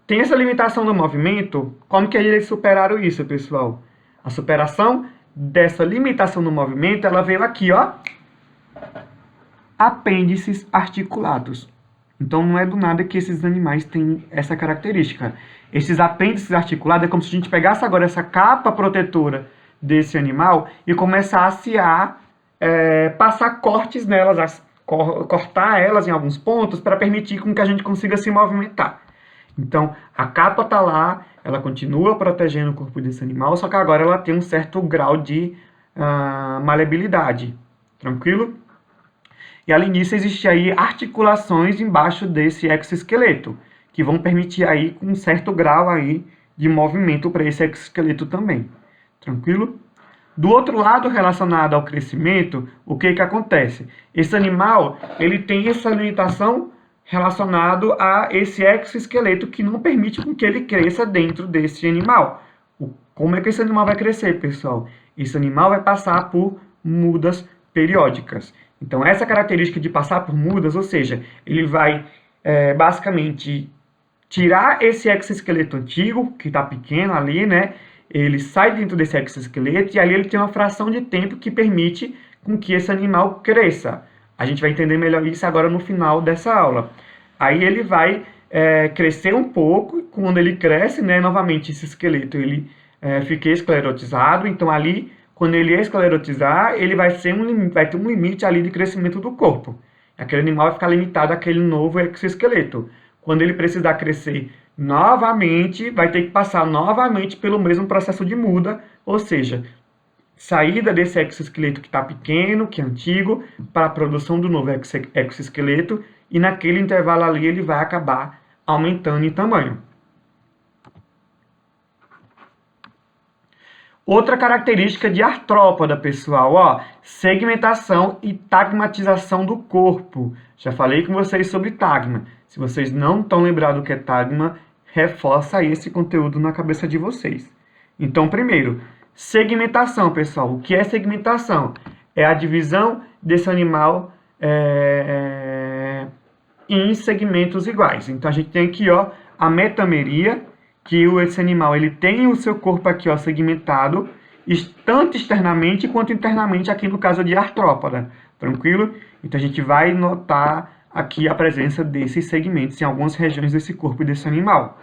Tem essa limitação no movimento, como que eles superaram isso, pessoal? A superação dessa limitação no movimento, ela veio aqui, ó, apêndices articulados. Então não é do nada que esses animais têm essa característica. Esses apêndices articulados é como se a gente pegasse agora essa capa protetora desse animal e começasse a passar cortes nelas, cortar elas em alguns pontos para permitir com que a gente consiga se movimentar. Então, a capa está lá, ela continua protegendo o corpo desse animal, só que agora ela tem um certo grau de maleabilidade. Tranquilo? E além disso, existem aí articulações embaixo desse exoesqueleto, que vão permitir aí um certo grau aí de movimento para esse exoesqueleto também. Tranquilo? Do outro lado, relacionado ao crescimento, o que que acontece? Esse animal, ele tem essa limitação relacionado a esse exoesqueleto que não permite com que ele cresça dentro desse animal. Como é que esse animal vai crescer, pessoal? Esse animal vai passar por mudas periódicas. Então, essa característica de passar por mudas, ou seja, ele vai basicamente tirar esse exoesqueleto antigo, que está pequeno ali, né? Ele sai dentro desse exoesqueleto e ali ele tem uma fração de tempo que permite com que esse animal cresça. A gente vai entender melhor isso agora no final dessa aula. Aí ele vai crescer um pouco, quando ele cresce, né, novamente esse esqueleto ele fica esclerotizado, então ali, quando ele esclerotizar, ele vai ter um limite ali de crescimento do corpo. Aquele animal vai ficar limitado àquele novo exoesqueleto. Quando ele precisar crescer novamente, vai ter que passar novamente pelo mesmo processo de muda, ou seja, saída desse exoesqueleto que está pequeno, que é antigo, para a produção do novo exoesqueleto, e naquele intervalo ali ele vai acabar aumentando em tamanho. Outra característica de artrópoda, pessoal, ó, segmentação e tagmatização do corpo. Já falei com vocês sobre tagma. Se vocês não estão lembrados do que é tagma, reforça esse conteúdo na cabeça de vocês. Então, primeiro, segmentação, pessoal. O que é segmentação? É a divisão desse animal em segmentos iguais. Então, a gente tem aqui, ó, a metameria, que esse animal ele tem o seu corpo aqui, ó, segmentado, tanto externamente quanto internamente, aqui no caso de artrópoda. Tranquilo? Então, a gente vai notar aqui a presença desses segmentos em algumas regiões desse corpo desse animal.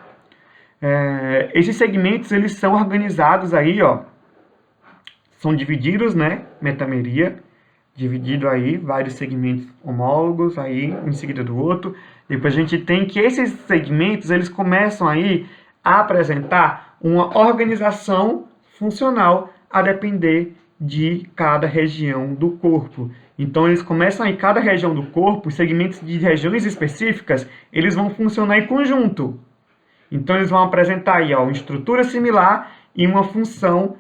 Esses segmentos, eles são organizados aí, ó, são divididos, né, metameria, dividido aí, vários segmentos homólogos aí, um em seguida do outro. Depois a gente tem que esses segmentos, eles começam aí a apresentar uma organização funcional a depender de cada região do corpo. Então, eles começam em cada região do corpo, os segmentos de regiões específicas, eles vão funcionar em conjunto. Então, eles vão apresentar aí, ó, uma estrutura similar e uma função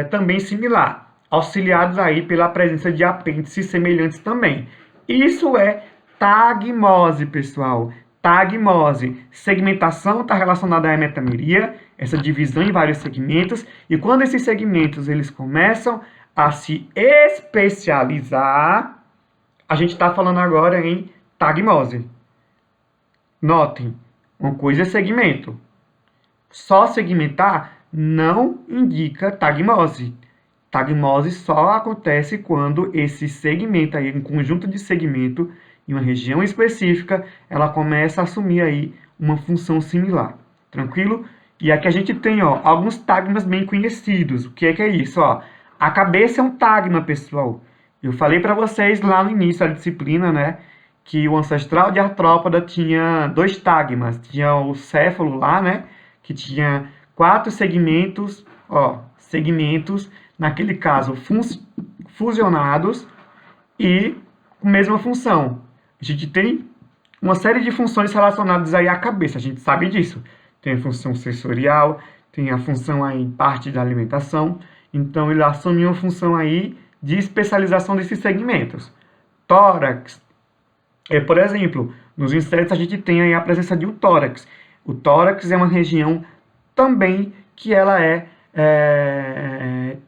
também similar, auxiliados aí pela presença de apêndices semelhantes também. Isso é tagmose, pessoal. Tagmose. Segmentação está relacionada à metameria, essa divisão em vários segmentos, e quando esses segmentos eles começam a se especializar, a gente está falando agora em tagmose. Notem, uma coisa é segmento. Só segmentar não indica tagmose. Tagmose só acontece quando esse segmento aí, um conjunto de segmento em uma região específica, ela começa a assumir aí uma função similar. Tranquilo? E aqui a gente tem, ó, alguns tagmas bem conhecidos. O que é isso? Ó, a cabeça é um tagma, pessoal. Eu falei para vocês lá no início da disciplina, né, que o ancestral de artrópoda tinha 2 tagmas. Tinha o céfalo lá, né, que tinha 4 segmentos, ó, segmentos, naquele caso, fusionados e com mesma função. A gente tem uma série de funções relacionadas aí à cabeça, a gente sabe disso. Tem a função sensorial, tem a função aí parte da alimentação, então ele assume uma função aí de especialização desses segmentos. Tórax, por exemplo, nos insetos a gente tem aí a presença de um tórax. O tórax é uma região também que ela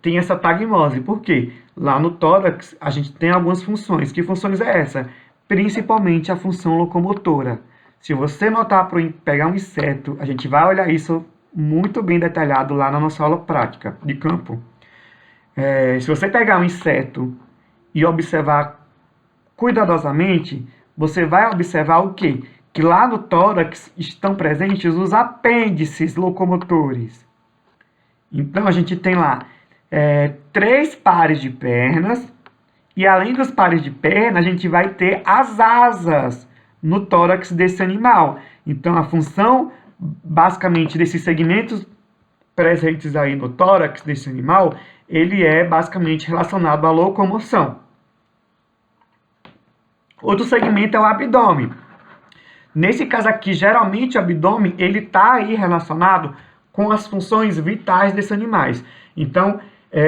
tem essa tagmose. Por quê? Lá no tórax a gente tem algumas funções. Que funções é essa? Principalmente a função locomotora. Se você notar para pegar um inseto, a gente vai olhar isso muito bem detalhado lá na nossa aula prática de campo. Se você pegar um inseto e observar cuidadosamente, você vai observar o quê? Que lá no tórax estão presentes os apêndices locomotores. Então, a gente tem lá 3 pares de pernas, e além dos pares de perna, a gente vai ter as asas no tórax desse animal. Então, a função, basicamente, desses segmentos presentes aí no tórax desse animal, ele é basicamente relacionado à locomoção. Outro segmento é o abdômen. Nesse caso aqui, geralmente o abdômen ele está aí relacionado com as funções vitais desses animais. Então,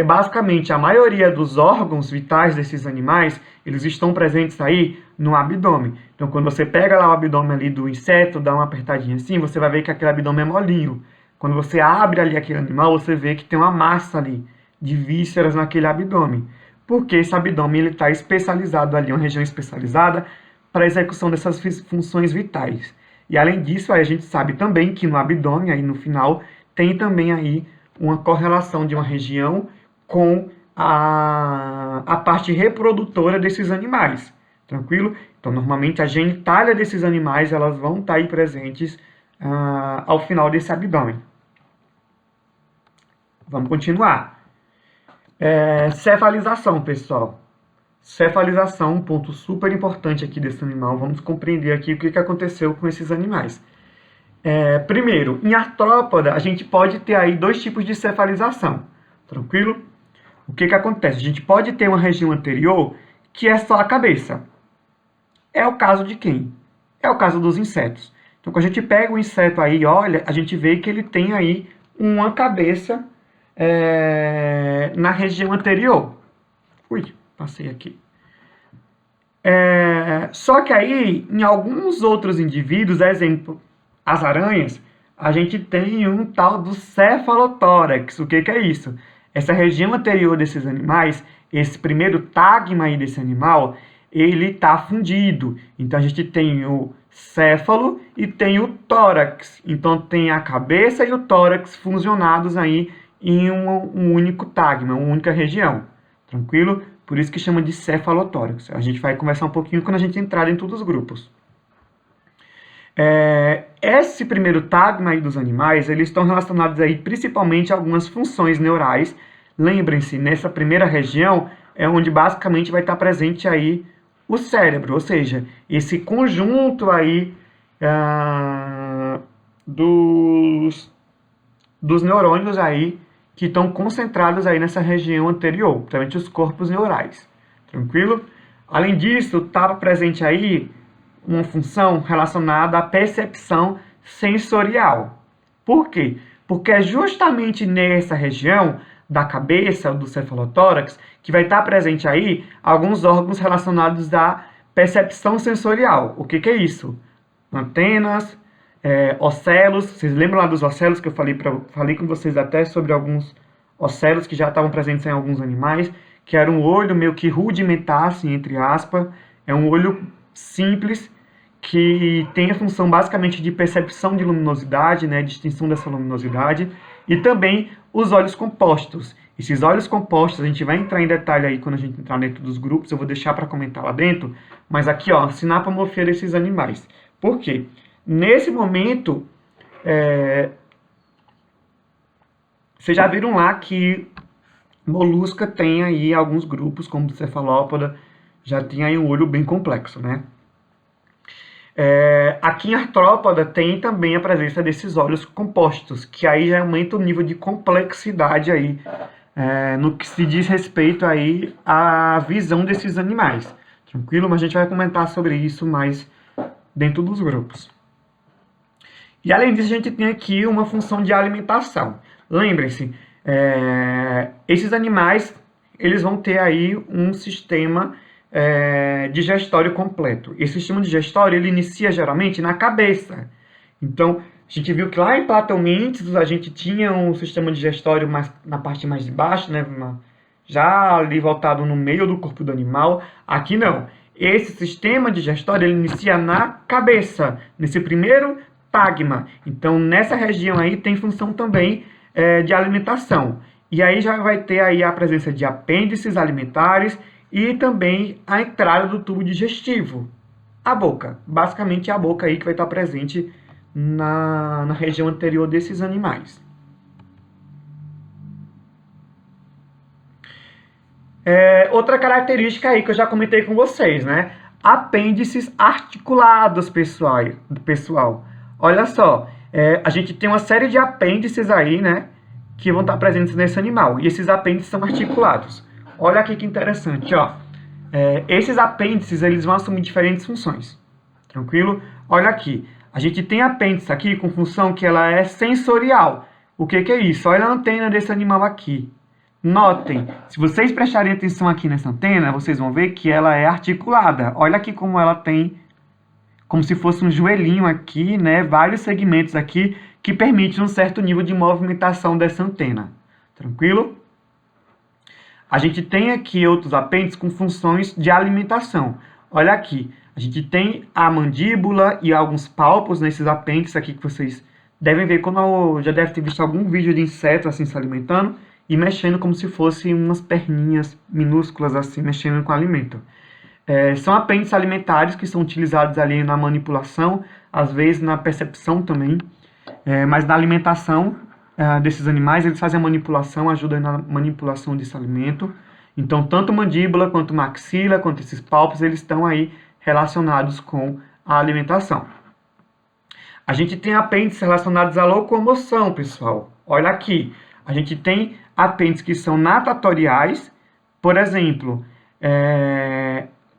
basicamente, a maioria dos órgãos vitais desses animais, eles estão presentes aí no abdômen. Então, quando você pega lá o abdômen ali do inseto, dá uma apertadinha assim, você vai ver que aquele abdômen é molinho. Quando você abre ali aquele animal, você vê que tem uma massa ali de vísceras naquele abdômen. Porque esse abdômen está especializado ali, uma região especializada para a execução dessas funções vitais. E além disso, aí a gente sabe também que no abdômen, aí no final, tem também aí uma correlação de uma região com a parte reprodutora desses animais. Tranquilo? Então, normalmente, a genitália desses animais, elas vão estar aí presentes ao final desse abdômen. Vamos continuar. Cefalização, pessoal. Cefalização, um ponto super importante aqui desse animal. Vamos compreender aqui o que aconteceu com esses animais. Primeiro, em artrópoda, a gente pode ter aí 2 tipos de cefalização. Tranquilo? O que acontece? A gente pode ter uma região anterior que é só a cabeça. É o caso de quem? É o caso dos insetos. Então, quando a gente pega o inseto aí e olha, a gente vê que ele tem aí uma cabeça na região anterior. Ui, passei aqui. Só que aí, em alguns outros indivíduos, exemplo, as aranhas, a gente tem um tal do cefalotórax. O que é isso? Essa região anterior desses animais, esse primeiro tagma aí desse animal, ele está fundido. Então, a gente tem o céfalo e tem o tórax. Então, tem a cabeça e o tórax funcionados aí em um único tagma, uma única região. Tranquilo? Por isso que chama de cefalotórax. A gente vai conversar um pouquinho quando a gente entrar dentro dos grupos. Esse primeiro tagma aí dos animais, eles estão relacionados aí principalmente a algumas funções neurais. Lembrem-se, nessa primeira região é onde basicamente vai estar presente aí o cérebro, ou seja, esse conjunto aí dos neurônios aí que estão concentrados aí nessa região anterior, principalmente os corpos neurais. Tranquilo? Além disso, estava presente aí uma função relacionada à percepção sensorial. Por quê? Porque é justamente nessa região da cabeça, do cefalotórax, que vai estar presente aí alguns órgãos relacionados à percepção sensorial. O que que é isso? Antenas, ocelos. Vocês lembram lá dos ocelos que eu falei com vocês até sobre alguns ocelos que já estavam presentes em alguns animais, que era um olho meio que rudimentar, assim, entre aspas. É um olho simples que tem a função basicamente de percepção de luminosidade, né, distinção dessa luminosidade, e também os olhos compostos. Esses olhos compostos, a gente vai entrar em detalhe aí quando a gente entrar dentro dos grupos, eu vou deixar para comentar lá dentro, mas aqui, ó, sinapomorfia desses animais. Por quê? Nesse momento, vocês já viram lá que molusca tem aí alguns grupos, como o cefalópoda, já tem aí um olho bem complexo, né? Aqui em artrópoda tem também a presença desses olhos compostos, que aí já aumenta o nível de complexidade aí, no que se diz respeito aí à visão desses animais. Tranquilo? Mas a gente vai comentar sobre isso mais dentro dos grupos. E além disso, a gente tem aqui uma função de alimentação. Lembrem-se, esses animais, eles vão ter aí um sistema digestório completo. Esse sistema digestório, ele inicia geralmente na cabeça. Então, a gente viu que lá em Plateumintes, a gente tinha um sistema digestório mais, na parte mais de baixo, né, já ali voltado no meio do corpo do animal. Aqui não. Esse sistema digestório, ele inicia na cabeça, nesse primeiro tagma. Então, nessa região aí tem função também de alimentação. E aí já vai ter aí a presença de apêndices alimentares e também a entrada do tubo digestivo. A boca. Basicamente é a boca aí que vai estar presente na região anterior desses animais. Outra característica aí que eu já comentei com vocês, né? Apêndices articulados, pessoal. Olha só, a gente tem uma série de apêndices aí, né? Que vão estar presentes nesse animal. E esses apêndices são articulados. Olha aqui que interessante, ó. Esses apêndices, eles vão assumir diferentes funções. Tranquilo? Olha aqui. A gente tem apêndice aqui com função que ela é sensorial. O que que é isso? Olha a antena desse animal aqui. Notem, se vocês prestarem atenção aqui nessa antena, vocês vão ver que ela é articulada. Olha aqui como ela tem, como se fosse um joelhinho aqui, né? Vários segmentos aqui que permitem um certo nível de movimentação dessa antena. Tranquilo? A gente tem aqui outros apêndices com funções de alimentação. Olha aqui, a gente tem a mandíbula e alguns pálpos nesses apêndices aqui que vocês devem ver quando já deve ter visto algum vídeo de inseto assim se alimentando e mexendo como se fossem umas perninhas minúsculas assim, mexendo com o alimento. São apêndices alimentares que são utilizados ali na manipulação, às vezes na percepção também, mas na alimentação desses animais, eles fazem a manipulação, ajudam na manipulação desse alimento. Então, tanto mandíbula, quanto maxila, quanto esses pálpos, eles estão aí relacionados com a alimentação. A gente tem apêndices relacionados à locomoção, pessoal. Olha aqui, a gente tem apêndices que são natatoriais, por exemplo,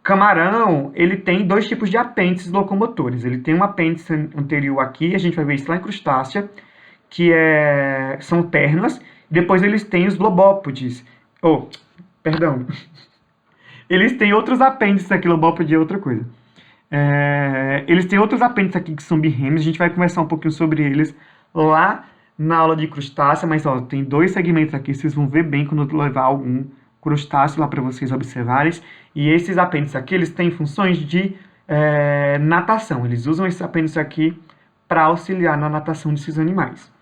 camarão, ele tem dois tipos de apêndices locomotores. Ele tem um apêndice anterior aqui, a gente vai ver isso lá em crustácea, que são pernas, depois eles têm os lobópodes. Perdão. Eles têm outros apêndices aqui, lobópode é outra coisa. Eles têm outros apêndices aqui que são birrêmios, a gente vai conversar um pouquinho sobre eles lá na aula de crustácea, mas ó, tem dois segmentos aqui, vocês vão ver bem quando eu levar algum crustáceo lá para vocês observarem. E esses apêndices aqui, eles têm funções de natação, eles usam esse apêndice aqui para auxiliar na natação desses animais.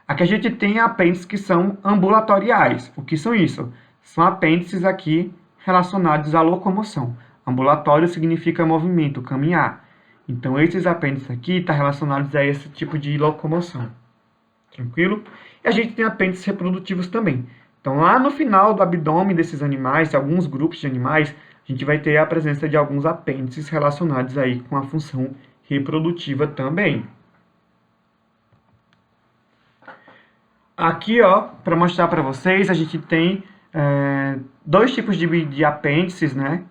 Aqui a gente tem apêndices que são ambulatoriais. O que são isso? São apêndices aqui relacionados à locomoção. Ambulatório significa movimento, caminhar. Então, esses apêndices aqui estão relacionados a esse tipo de locomoção. Tranquilo? E a gente tem apêndices reprodutivos também. Então, lá no final do abdômen desses animais, de alguns grupos de animais, a gente vai ter a presença de alguns apêndices relacionados aí com a função reprodutiva também. Aqui, ó, para mostrar para vocês, a gente tem dois tipos de apêndices, né?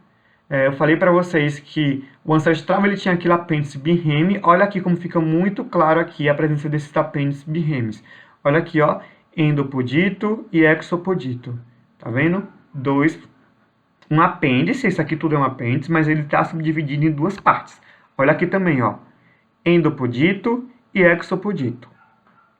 Eu falei para vocês que o ancestral ele tinha aquele apêndice birreme. Olha aqui como fica muito claro aqui a presença desses apêndices birremes. Olha aqui, ó, endopodito e exopodito. Tá vendo? Um apêndice, isso aqui tudo é um apêndice, mas ele está subdividido em duas partes. Olha aqui também, ó, endopodito e exopodito.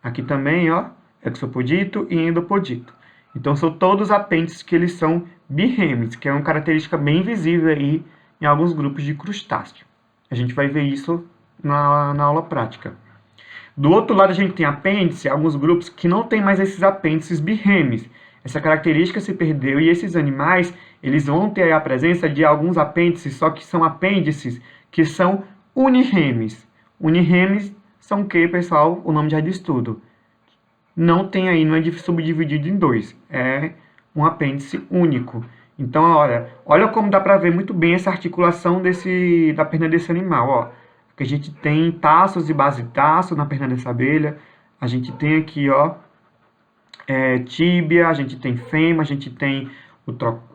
Aqui também, ó, exopodito e endopodito. Então, são todos apêndices que eles são birremes, que é uma característica bem visível aí em alguns grupos de crustáceo. A gente vai ver isso na aula prática. Do outro lado, a gente tem apêndice, alguns grupos que não tem mais esses apêndices birremes. Essa característica se perdeu e esses animais, eles vão ter a presença de alguns apêndices, só que são apêndices que são uniremes. Uniremes são o que, pessoal? O nome já diz tudo. Não tem aí, não é subdividido em dois. É um apêndice único. Então, olha como dá para ver muito bem essa articulação da perna desse animal, ó. Que a gente tem taços e basetaço na perna dessa abelha. A gente tem aqui, ó, tíbia, a gente tem fêmur, a gente tem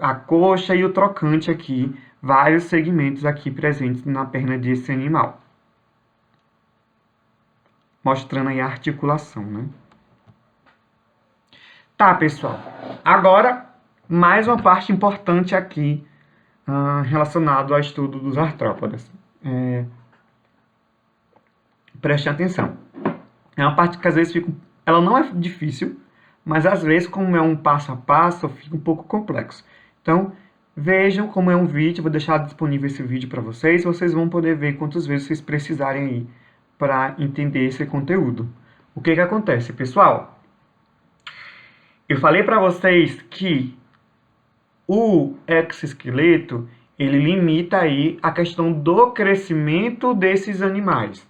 a coxa e o trocante aqui. Vários segmentos aqui presentes na perna desse animal. Mostrando aí a articulação, né? Tá, pessoal. Agora, mais uma parte importante aqui relacionado ao estudo dos artrópodas. Preste atenção. É uma parte que às vezes ela não é difícil, mas às vezes, como é um passo a passo, fica um pouco complexo. Então, vejam como é um vídeo, vou deixar disponível esse vídeo para vocês, vocês vão poder ver quantas vezes vocês precisarem aí para entender esse conteúdo. O que acontece, pessoal? Eu falei para vocês que o exoesqueleto, ele limita aí a questão do crescimento desses animais.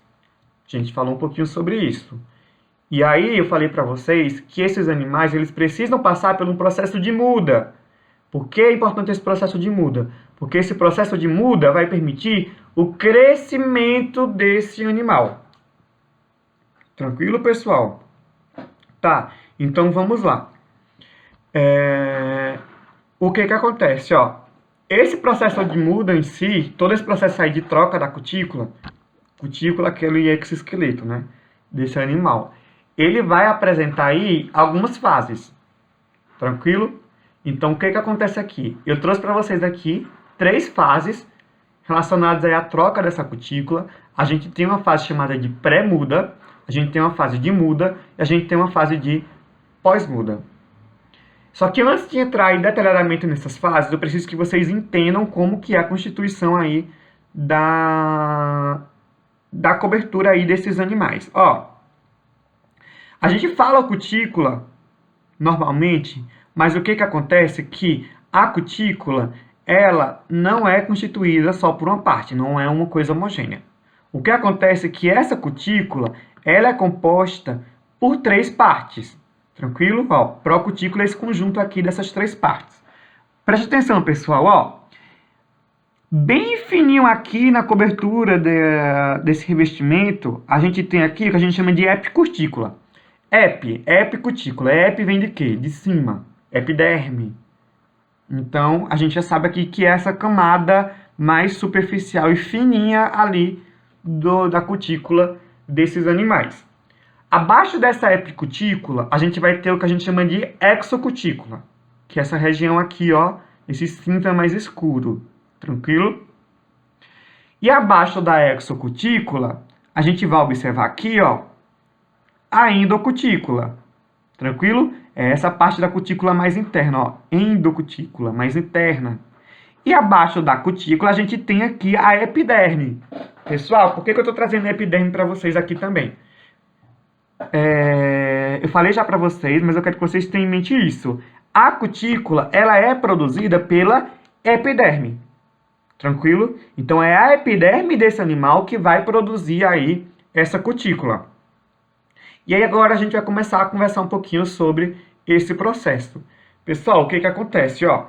A gente falou um pouquinho sobre isso. E aí eu falei para vocês que esses animais, eles precisam passar por um processo de muda. Por que é importante esse processo de muda? Porque esse processo de muda vai permitir o crescimento desse animal. Tranquilo, pessoal? Tá, então vamos lá. O que acontece, ó? Esse processo de muda em si, todo esse processo aí de troca da cutícula, aquele exoesqueleto, né, desse animal, ele vai apresentar aí algumas fases, tranquilo? Então, o que acontece aqui? Eu trouxe para vocês aqui 3 fases relacionadas aí à troca dessa cutícula. A gente tem uma fase chamada de pré-muda, a gente tem uma fase de muda e a gente tem uma fase de pós-muda. Só que antes de entrar em detalhadamente nessas fases, eu preciso que vocês entendam como que é a constituição aí da cobertura aí desses animais. Ó, a gente fala cutícula normalmente, mas o que acontece é que a cutícula, ela não é constituída só por uma parte, não é uma coisa homogênea. O que acontece é que essa cutícula, ela é composta por 3 partes. Tranquilo? Ó, procutícula é esse conjunto aqui dessas 3 partes. Preste atenção, pessoal, ó. Bem fininho aqui na cobertura desse revestimento, a gente tem aqui o que a gente chama de epicutícula. Epicutícula. Epi vem de quê? De cima. Epiderme. Então, a gente já sabe aqui que é essa camada mais superficial e fininha ali da cutícula desses animais. Abaixo dessa epicutícula, a gente vai ter o que a gente chama de exocutícula, que é essa região aqui, ó, esse cinza mais escuro, tranquilo? E abaixo da exocutícula, a gente vai observar aqui, ó, a endocutícula, tranquilo? É essa parte da cutícula mais interna, ó, endocutícula, mais interna. E abaixo da cutícula, a gente tem aqui a epiderme. Pessoal, por que eu estou trazendo a epiderme para vocês aqui também? Eu falei já para vocês, mas eu quero que vocês tenham em mente isso. A cutícula, ela é produzida pela epiderme. Tranquilo? Então, é a epiderme desse animal que vai produzir aí essa cutícula. E aí, agora a gente vai começar a conversar um pouquinho sobre esse processo. Pessoal, o que acontece, ó?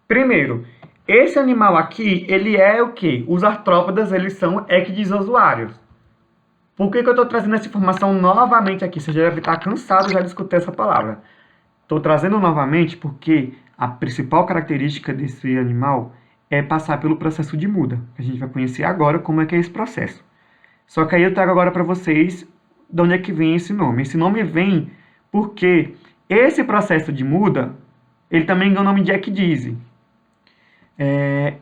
Primeiro, esse animal aqui, ele é o quê? Os artrópodas, eles são equidizozoários. Por que eu estou trazendo essa informação novamente aqui? Você já deve estar cansado já de escutar essa palavra. Estou trazendo novamente porque a principal característica desse animal é passar pelo processo de muda. A gente vai conhecer agora como é que é esse processo. Só que aí eu trago agora para vocês de onde é que vem esse nome. Esse nome vem porque esse processo de muda, ele também ganha o nome de ecdise.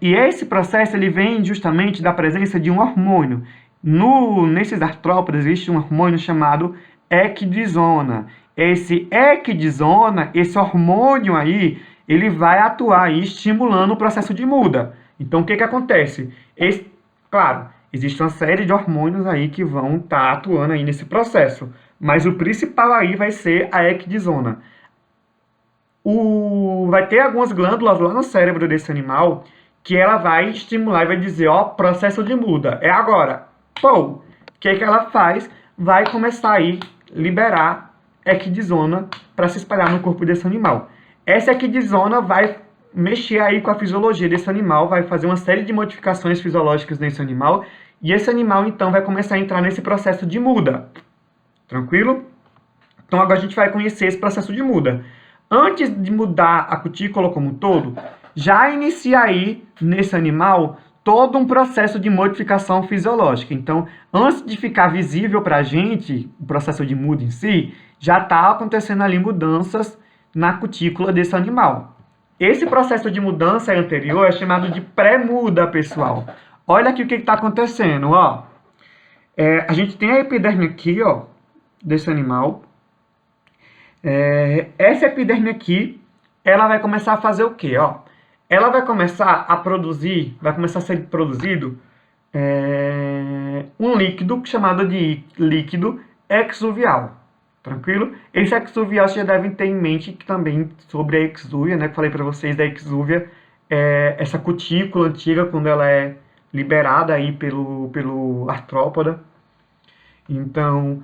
E esse processo ele vem justamente da presença de um hormônio. Nesses artrópodes existe um hormônio chamado ecdisona. Esse ecdisona, esse hormônio aí, ele vai atuar aí estimulando o processo de muda. Então, o que acontece? Claro, existe uma série de hormônios aí que vão estar atuando aí nesse processo, mas o principal aí vai ser a ecdisona. Vai ter algumas glândulas lá no cérebro desse animal que ela vai estimular e vai dizer, ó, processo de muda, é agora. Pô, o que ela faz? Vai começar aí liberar ecdisona para se espalhar no corpo desse animal. Essa ecdisona vai mexer aí com a fisiologia desse animal, vai fazer uma série de modificações fisiológicas nesse animal, e esse animal então vai começar a entrar nesse processo de muda. Tranquilo? Então agora a gente vai conhecer esse processo de muda. Antes de mudar a cutícula como um todo, já inicia aí nesse animal todo um processo de modificação fisiológica. Então, antes de ficar visível para a gente, o processo de muda em si, já está acontecendo ali mudanças na cutícula desse animal. Esse processo de mudança anterior é chamado de pré-muda, pessoal. Olha aqui o que está acontecendo, ó. A gente tem a epiderme aqui, ó, desse animal. Essa epiderme aqui, ela vai começar a fazer o quê, ó? Ela vai começar a produzir, vai começar a ser produzido um líquido chamado de líquido exuvial. Tranquilo? Esse exuvial vocês já devem ter em mente que também sobre a exúvia, né? Que falei para vocês da exúvia, essa cutícula antiga quando ela é liberada aí pelo artrópoda. Então,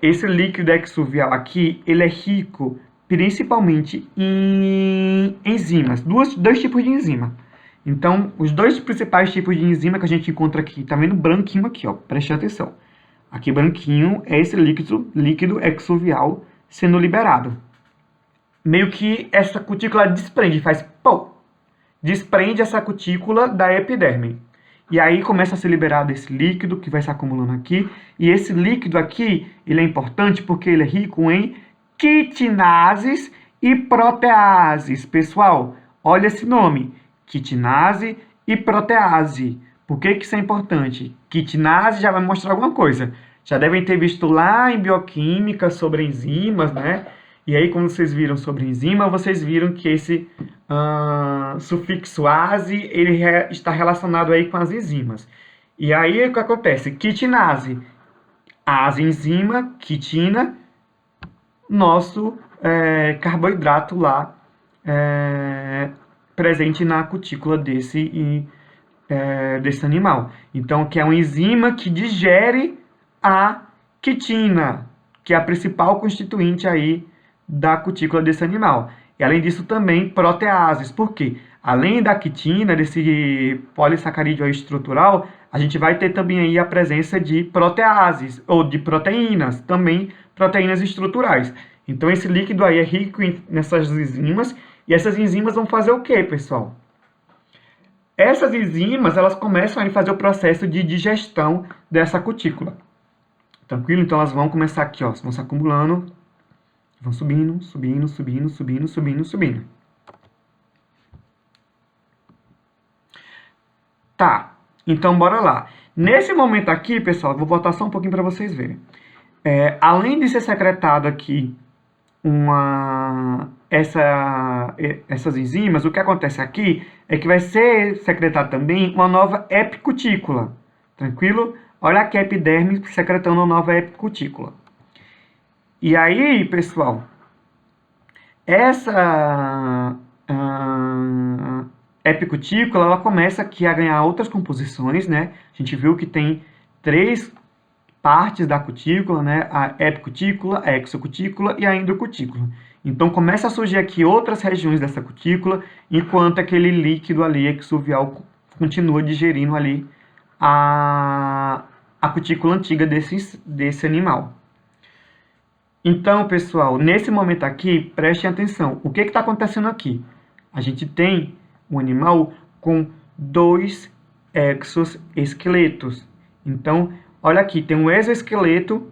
esse líquido exuvial aqui, ele é rico principalmente em enzimas, dois tipos de enzima. Então, os dois principais tipos de enzima que a gente encontra aqui, tá vendo branquinho aqui, ó, preste atenção. Aqui branquinho é esse líquido exuvial sendo liberado. Meio que essa cutícula desprende, faz pô, desprende essa cutícula da epiderme. E aí começa a ser liberado esse líquido que vai se acumulando aqui. E esse líquido aqui, ele é importante porque ele é rico em quitinases e proteases. Pessoal, olha esse nome, quitinase e protease. Por que isso é importante? Quitinase já vai mostrar alguma coisa. Já devem ter visto lá em bioquímica sobre enzimas, né? E aí, quando vocês viram sobre enzima, vocês viram que esse sufixo ase, ele está relacionado aí com as enzimas. E aí, o que acontece? Quitinase, ase enzima, quitina, nosso carboidrato lá presente na cutícula desse animal. Então, que é uma enzima que digere a quitina, que é a principal constituinte aí da cutícula desse animal. E além disso também proteases. Por quê? Além da quitina, desse polissacarídeo estrutural, a gente vai ter também aí a presença de proteases, ou de proteínas, também proteínas estruturais. Então esse líquido aí é rico nessas enzimas, e essas enzimas vão fazer o quê, pessoal? Essas enzimas, elas começam a fazer o processo de digestão dessa cutícula. Tranquilo? Então elas vão começar aqui, ó, vão se acumulando, vão subindo, subindo, subindo, subindo, subindo, subindo. Tá, então bora lá. Nesse momento aqui, pessoal, vou voltar só um pouquinho para vocês verem. Além de ser secretado aqui essas enzimas, o que acontece aqui é que vai ser secretado também uma nova epicutícula. Tranquilo? Olha aqui a epiderme secretando uma nova epicutícula. E aí, pessoal, essa epicutícula, ela começa aqui a ganhar outras composições, né? A gente viu que tem 3 partes da cutícula, né? A epicutícula, a exocutícula e a endocutícula. Então, começa a surgir aqui outras regiões dessa cutícula, enquanto aquele líquido ali, exuvial, continua digerindo ali a cutícula antiga desse animal. Então, pessoal, nesse momento aqui, prestem atenção. O que está acontecendo aqui? A gente tem um animal com 2 exoesqueletos. Então, olha aqui, tem um exoesqueleto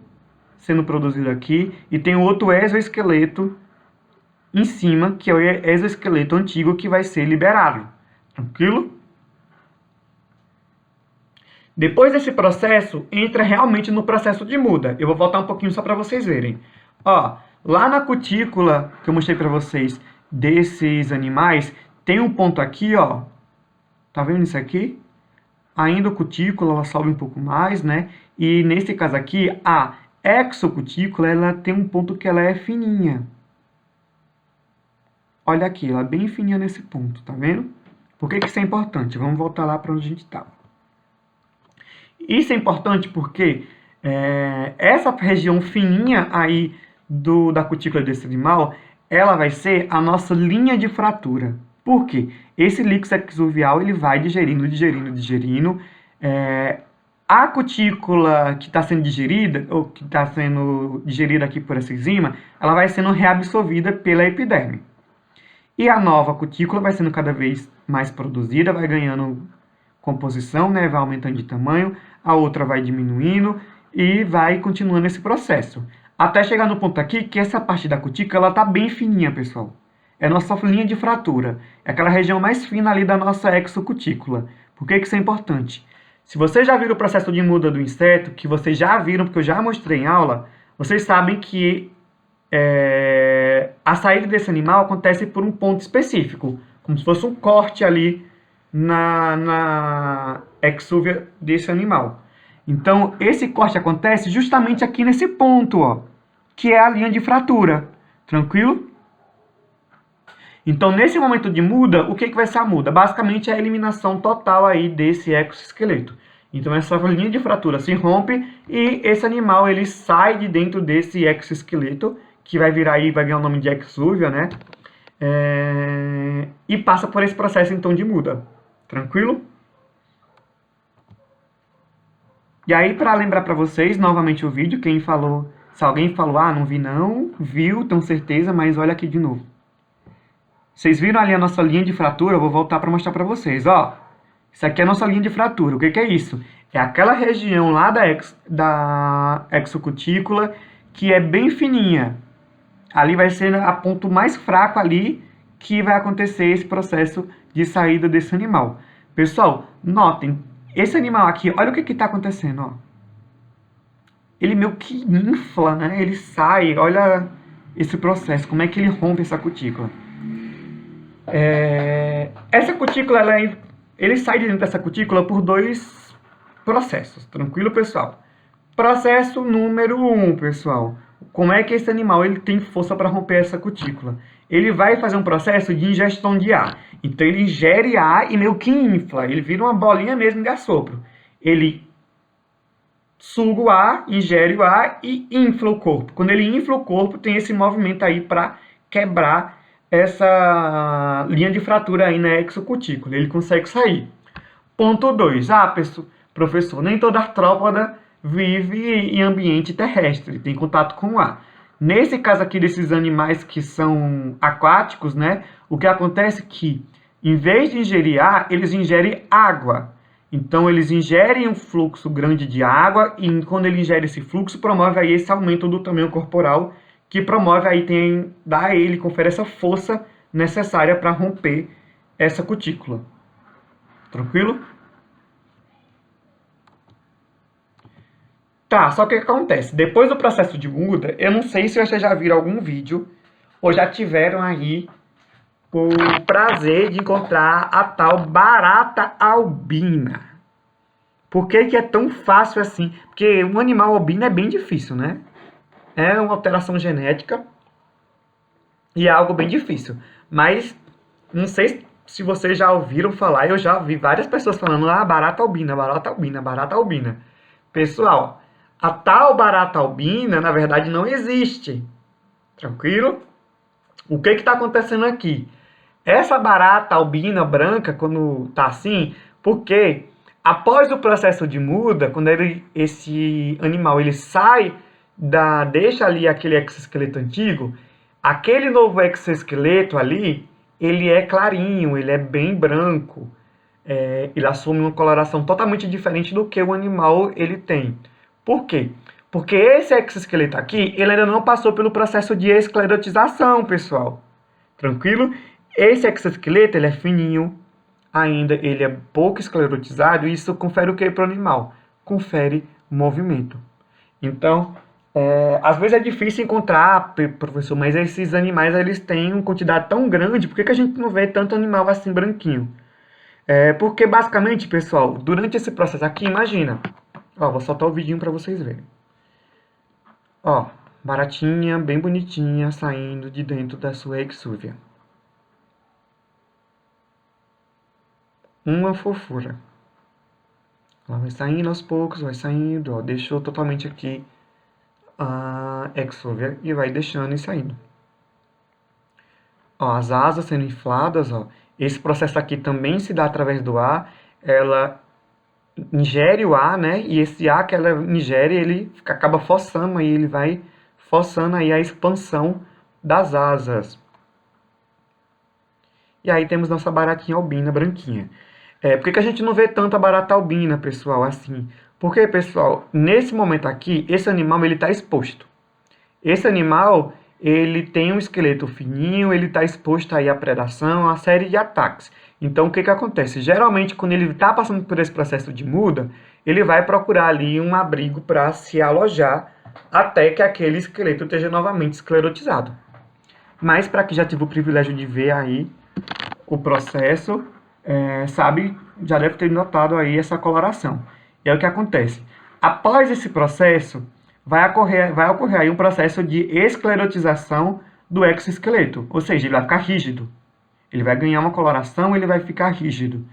sendo produzido aqui e tem outro exoesqueleto em cima, que é o exoesqueleto antigo que vai ser liberado. Tranquilo? Depois desse processo, entra realmente no processo de muda. Eu vou voltar um pouquinho só para vocês verem. Ó, lá na cutícula que eu mostrei para vocês desses animais, tem um ponto aqui, ó. Tá vendo isso aqui? A endocutícula, ela sobe um pouco mais, né? E nesse caso aqui, a exocutícula, ela tem um ponto que ela é fininha. Olha aqui, ela é bem fininha nesse ponto, tá vendo? Por que isso é importante? Vamos voltar lá para onde a gente estava. Isso é importante porque essa região fininha aí da cutícula desse animal, ela vai ser a nossa linha de fratura. Por quê? Esse líquido exuvial ele vai digerindo. A cutícula que está sendo digerida, ou que está sendo digerida aqui por essa enzima, ela vai sendo reabsorvida pela epiderme. E a nova cutícula vai sendo cada vez mais produzida, vai ganhando composição, né? Vai aumentando de tamanho, a outra vai diminuindo e vai continuando esse processo. Até chegar no ponto aqui que essa parte da cutícula está bem fininha, pessoal. É a nossa linha de fratura. É aquela região mais fina ali da nossa exocutícula. Por que isso é importante? Se vocês já viram o processo de muda do inseto, que vocês já viram, porque eu já mostrei em aula, vocês sabem que a saída desse animal acontece por um ponto específico, como se fosse um corte ali na exúvia desse animal. Então, esse corte acontece justamente aqui nesse ponto, ó, que é a linha de fratura. Tranquilo? Então, nesse momento de muda, o que vai ser a muda? Basicamente, é a eliminação total aí desse exoesqueleto. Então, essa linha de fratura se rompe e esse animal ele sai de dentro desse exoesqueleto, que vai virar aí, vai ganhar o nome de exúvia, né? E passa por esse processo, então, de muda. Tranquilo? E aí, para lembrar para vocês, novamente o vídeo, quem falou, se alguém falou, ah, não vi não, viu, tenho certeza, mas olha aqui de novo. Vocês viram ali a nossa linha de fratura? Eu vou voltar para mostrar para vocês, ó. Isso aqui é a nossa linha de fratura. O que é isso? É aquela região lá da exocutícula que é bem fininha. Ali vai ser a ponto mais fraco ali que vai acontecer esse processo de saída desse animal. Pessoal, notem, esse animal aqui, olha o que está acontecendo, ó. Ele meio que infla, né? Ele sai, olha esse processo, como é que ele rompe essa cutícula. Essa cutícula, ele sai de dentro dessa cutícula por 2 processos, tranquilo, pessoal? Processo número 1, pessoal. Como é que esse animal ele tem força para romper essa cutícula? Ele vai fazer um processo de ingestão de ar. Então, ele ingere ar e meio que infla. Ele vira uma bolinha mesmo de assopro. Ele suga o ar, ingere o ar e infla o corpo. Quando ele infla o corpo, tem esse movimento aí para quebrar essa linha de fratura aí na exocutícula. Ele consegue sair. Ponto 2. Professor, nem toda artrópoda vive em ambiente terrestre, tem contato com o ar. Nesse caso aqui desses animais que são aquáticos, né, o que acontece é que, em vez de ingerir ar, eles ingerem água. Então, eles ingerem um fluxo grande de água e, quando ele ingere esse fluxo, promove aí esse aumento do tamanho corporal, que promove aí, dá a ele, confere essa força necessária para romper essa cutícula. Tranquilo? Tá, só que o que acontece? Depois do processo de muda, eu não sei se vocês já viram algum vídeo ou já tiveram aí o prazer de encontrar a tal barata albina. Por que é tão fácil assim? Porque um animal albino é bem difícil, né? É uma alteração genética e é algo bem difícil. Mas não sei se vocês já ouviram falar, eu já vi várias pessoas falando, barata albina, barata albina, barata albina. Pessoal, a tal barata albina, na verdade, não existe. Tranquilo? O que está acontecendo aqui? Essa barata albina branca, quando está assim, porque após o processo de muda, quando esse animal ele sai, deixa ali aquele exoesqueleto antigo, aquele novo exoesqueleto ali, ele é clarinho, ele é bem branco. ele assume uma coloração totalmente diferente do que o animal ele tem. Por quê? Porque esse exoesqueleto aqui, ele ainda não passou pelo processo de esclerotização, pessoal. Tranquilo? Esse exoesqueleto, ele é fininho ainda, ele é pouco esclerotizado, e isso confere o que para o animal? Confere movimento. Então, às vezes é difícil encontrar, professor, mas esses animais eles têm uma quantidade tão grande, por que a gente não vê tanto animal assim branquinho? Porque basicamente, pessoal, durante esse processo aqui, imagina, ó, vou soltar o vidinho para vocês verem. Ó, baratinha, bem bonitinha, saindo de dentro da sua exúvia. Uma fofura. Ela vai saindo aos poucos, vai saindo, ó, deixou totalmente aqui a exúvia e vai deixando e saindo. Ó, as asas sendo infladas, ó. Esse processo aqui também se dá através do ar. Ela ingere o ar, né? E esse ar que ela ingere, ele acaba forçando aí, ele vai forçando aí a expansão das asas. E aí temos nossa baratinha albina branquinha. Por que a gente não vê tanta barata albina, pessoal, assim? Porque, pessoal, nesse momento aqui, esse animal ele está exposto. Esse animal ele tem um esqueleto fininho, ele está exposto aí à predação, a série de ataques. Então, o que acontece? Geralmente, quando ele está passando por esse processo de muda, ele vai procurar ali um abrigo para se alojar até que aquele esqueleto esteja novamente esclerotizado. Mas, para quem já tive o privilégio de ver aí o processo, sabe, já deve ter notado aí essa coloração. E é o que acontece. Após esse processo, vai ocorrer aí um processo de esclerotização do exoesqueleto, ou seja, ele vai ficar rígido. Ele vai ganhar uma coloração, ele vai ficar rígido.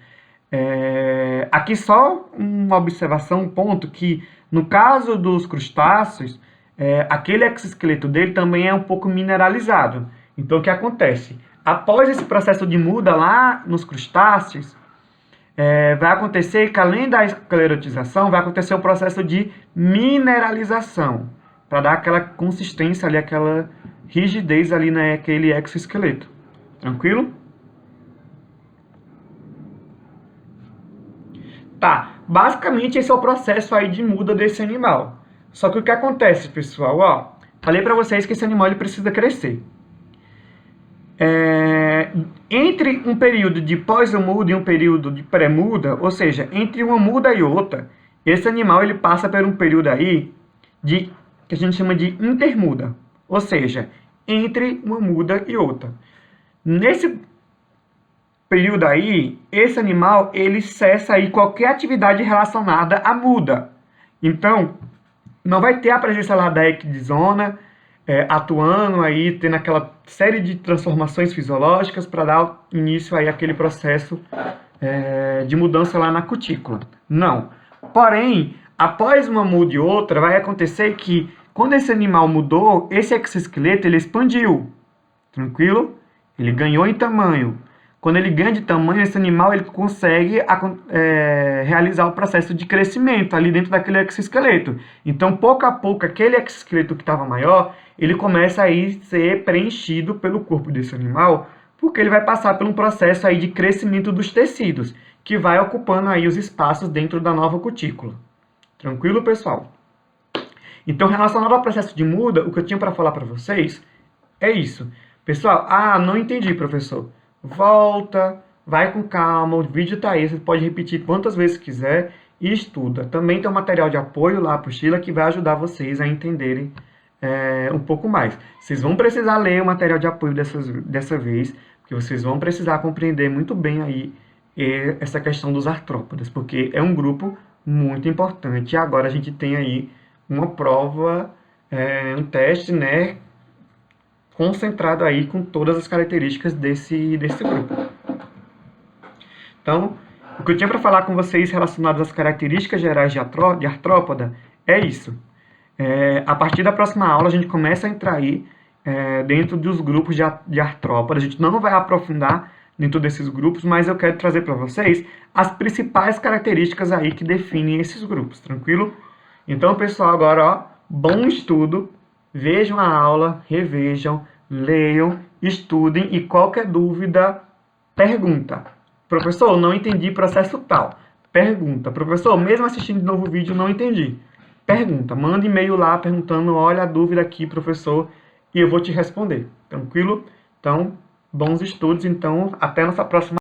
Aqui só uma observação, um ponto, que no caso dos crustáceos, aquele exoesqueleto dele também é um pouco mineralizado. Então, o que acontece? Após esse processo de muda lá nos crustáceos, vai acontecer que, além da esclerotização, vai acontecer o processo de mineralização, para dar aquela consistência ali, aquela rigidez ali naquele exoesqueleto. Tranquilo? Tá, basicamente esse é o processo aí de muda desse animal. Só que o que acontece, pessoal, ó, falei para vocês que esse animal ele precisa crescer. Entre um período de pós-muda e um período de pré-muda, ou seja, entre uma muda e outra, esse animal ele passa por um período aí que a gente chama de intermuda, ou seja, entre uma muda e outra. Nesse período aí, esse animal ele cessa aí qualquer atividade relacionada à muda. Então, não vai ter a presença lá da equidizona, atuando aí, tendo aquela série de transformações fisiológicas para dar início aí àquele processo de mudança lá na cutícula. Não. Porém, após uma muda e outra, vai acontecer que, quando esse animal mudou, esse exoesqueleto ele expandiu. Tranquilo? Ele ganhou em tamanho. Quando ele ganha de tamanho, esse animal ele consegue realizar o processo de crescimento ali dentro daquele exoesqueleto. Então, pouco a pouco, aquele exoesqueleto que estava maior, ele começa a ser preenchido pelo corpo desse animal, porque ele vai passar por um processo aí de crescimento dos tecidos, que vai ocupando aí os espaços dentro da nova cutícula. Tranquilo, pessoal? Então, relacionado ao processo de muda, o que eu tinha para falar para vocês é isso. Pessoal, não entendi, professor. Volta, vai com calma, o vídeo está aí, você pode repetir quantas vezes quiser e estuda. Também tem um material de apoio lá, a apostila, que vai ajudar vocês a entenderem um pouco mais. Vocês vão precisar ler o material de apoio dessa vez, porque vocês vão precisar compreender muito bem aí essa questão dos artrópodas, porque é um grupo muito importante. E agora a gente tem aí uma prova, um teste, né, concentrado aí com todas as características desse grupo. Então, o que eu tinha para falar com vocês relacionado às características gerais de artrópoda é isso. A partir da próxima aula, a gente começa a entrar aí dentro dos grupos de artrópoda. A gente não vai aprofundar dentro desses grupos, mas eu quero trazer para vocês as principais características aí que definem esses grupos, tranquilo? Então, pessoal, agora, ó, bom estudo. Vejam a aula, revejam, leiam, estudem e qualquer dúvida, pergunta. Professor, não entendi processo tal. Pergunta. Professor, mesmo assistindo de novo o vídeo, não entendi. Pergunta. Manda e-mail lá perguntando, olha a dúvida aqui, professor, e eu vou te responder. Tranquilo? Então, bons estudos. Então, até nossa próxima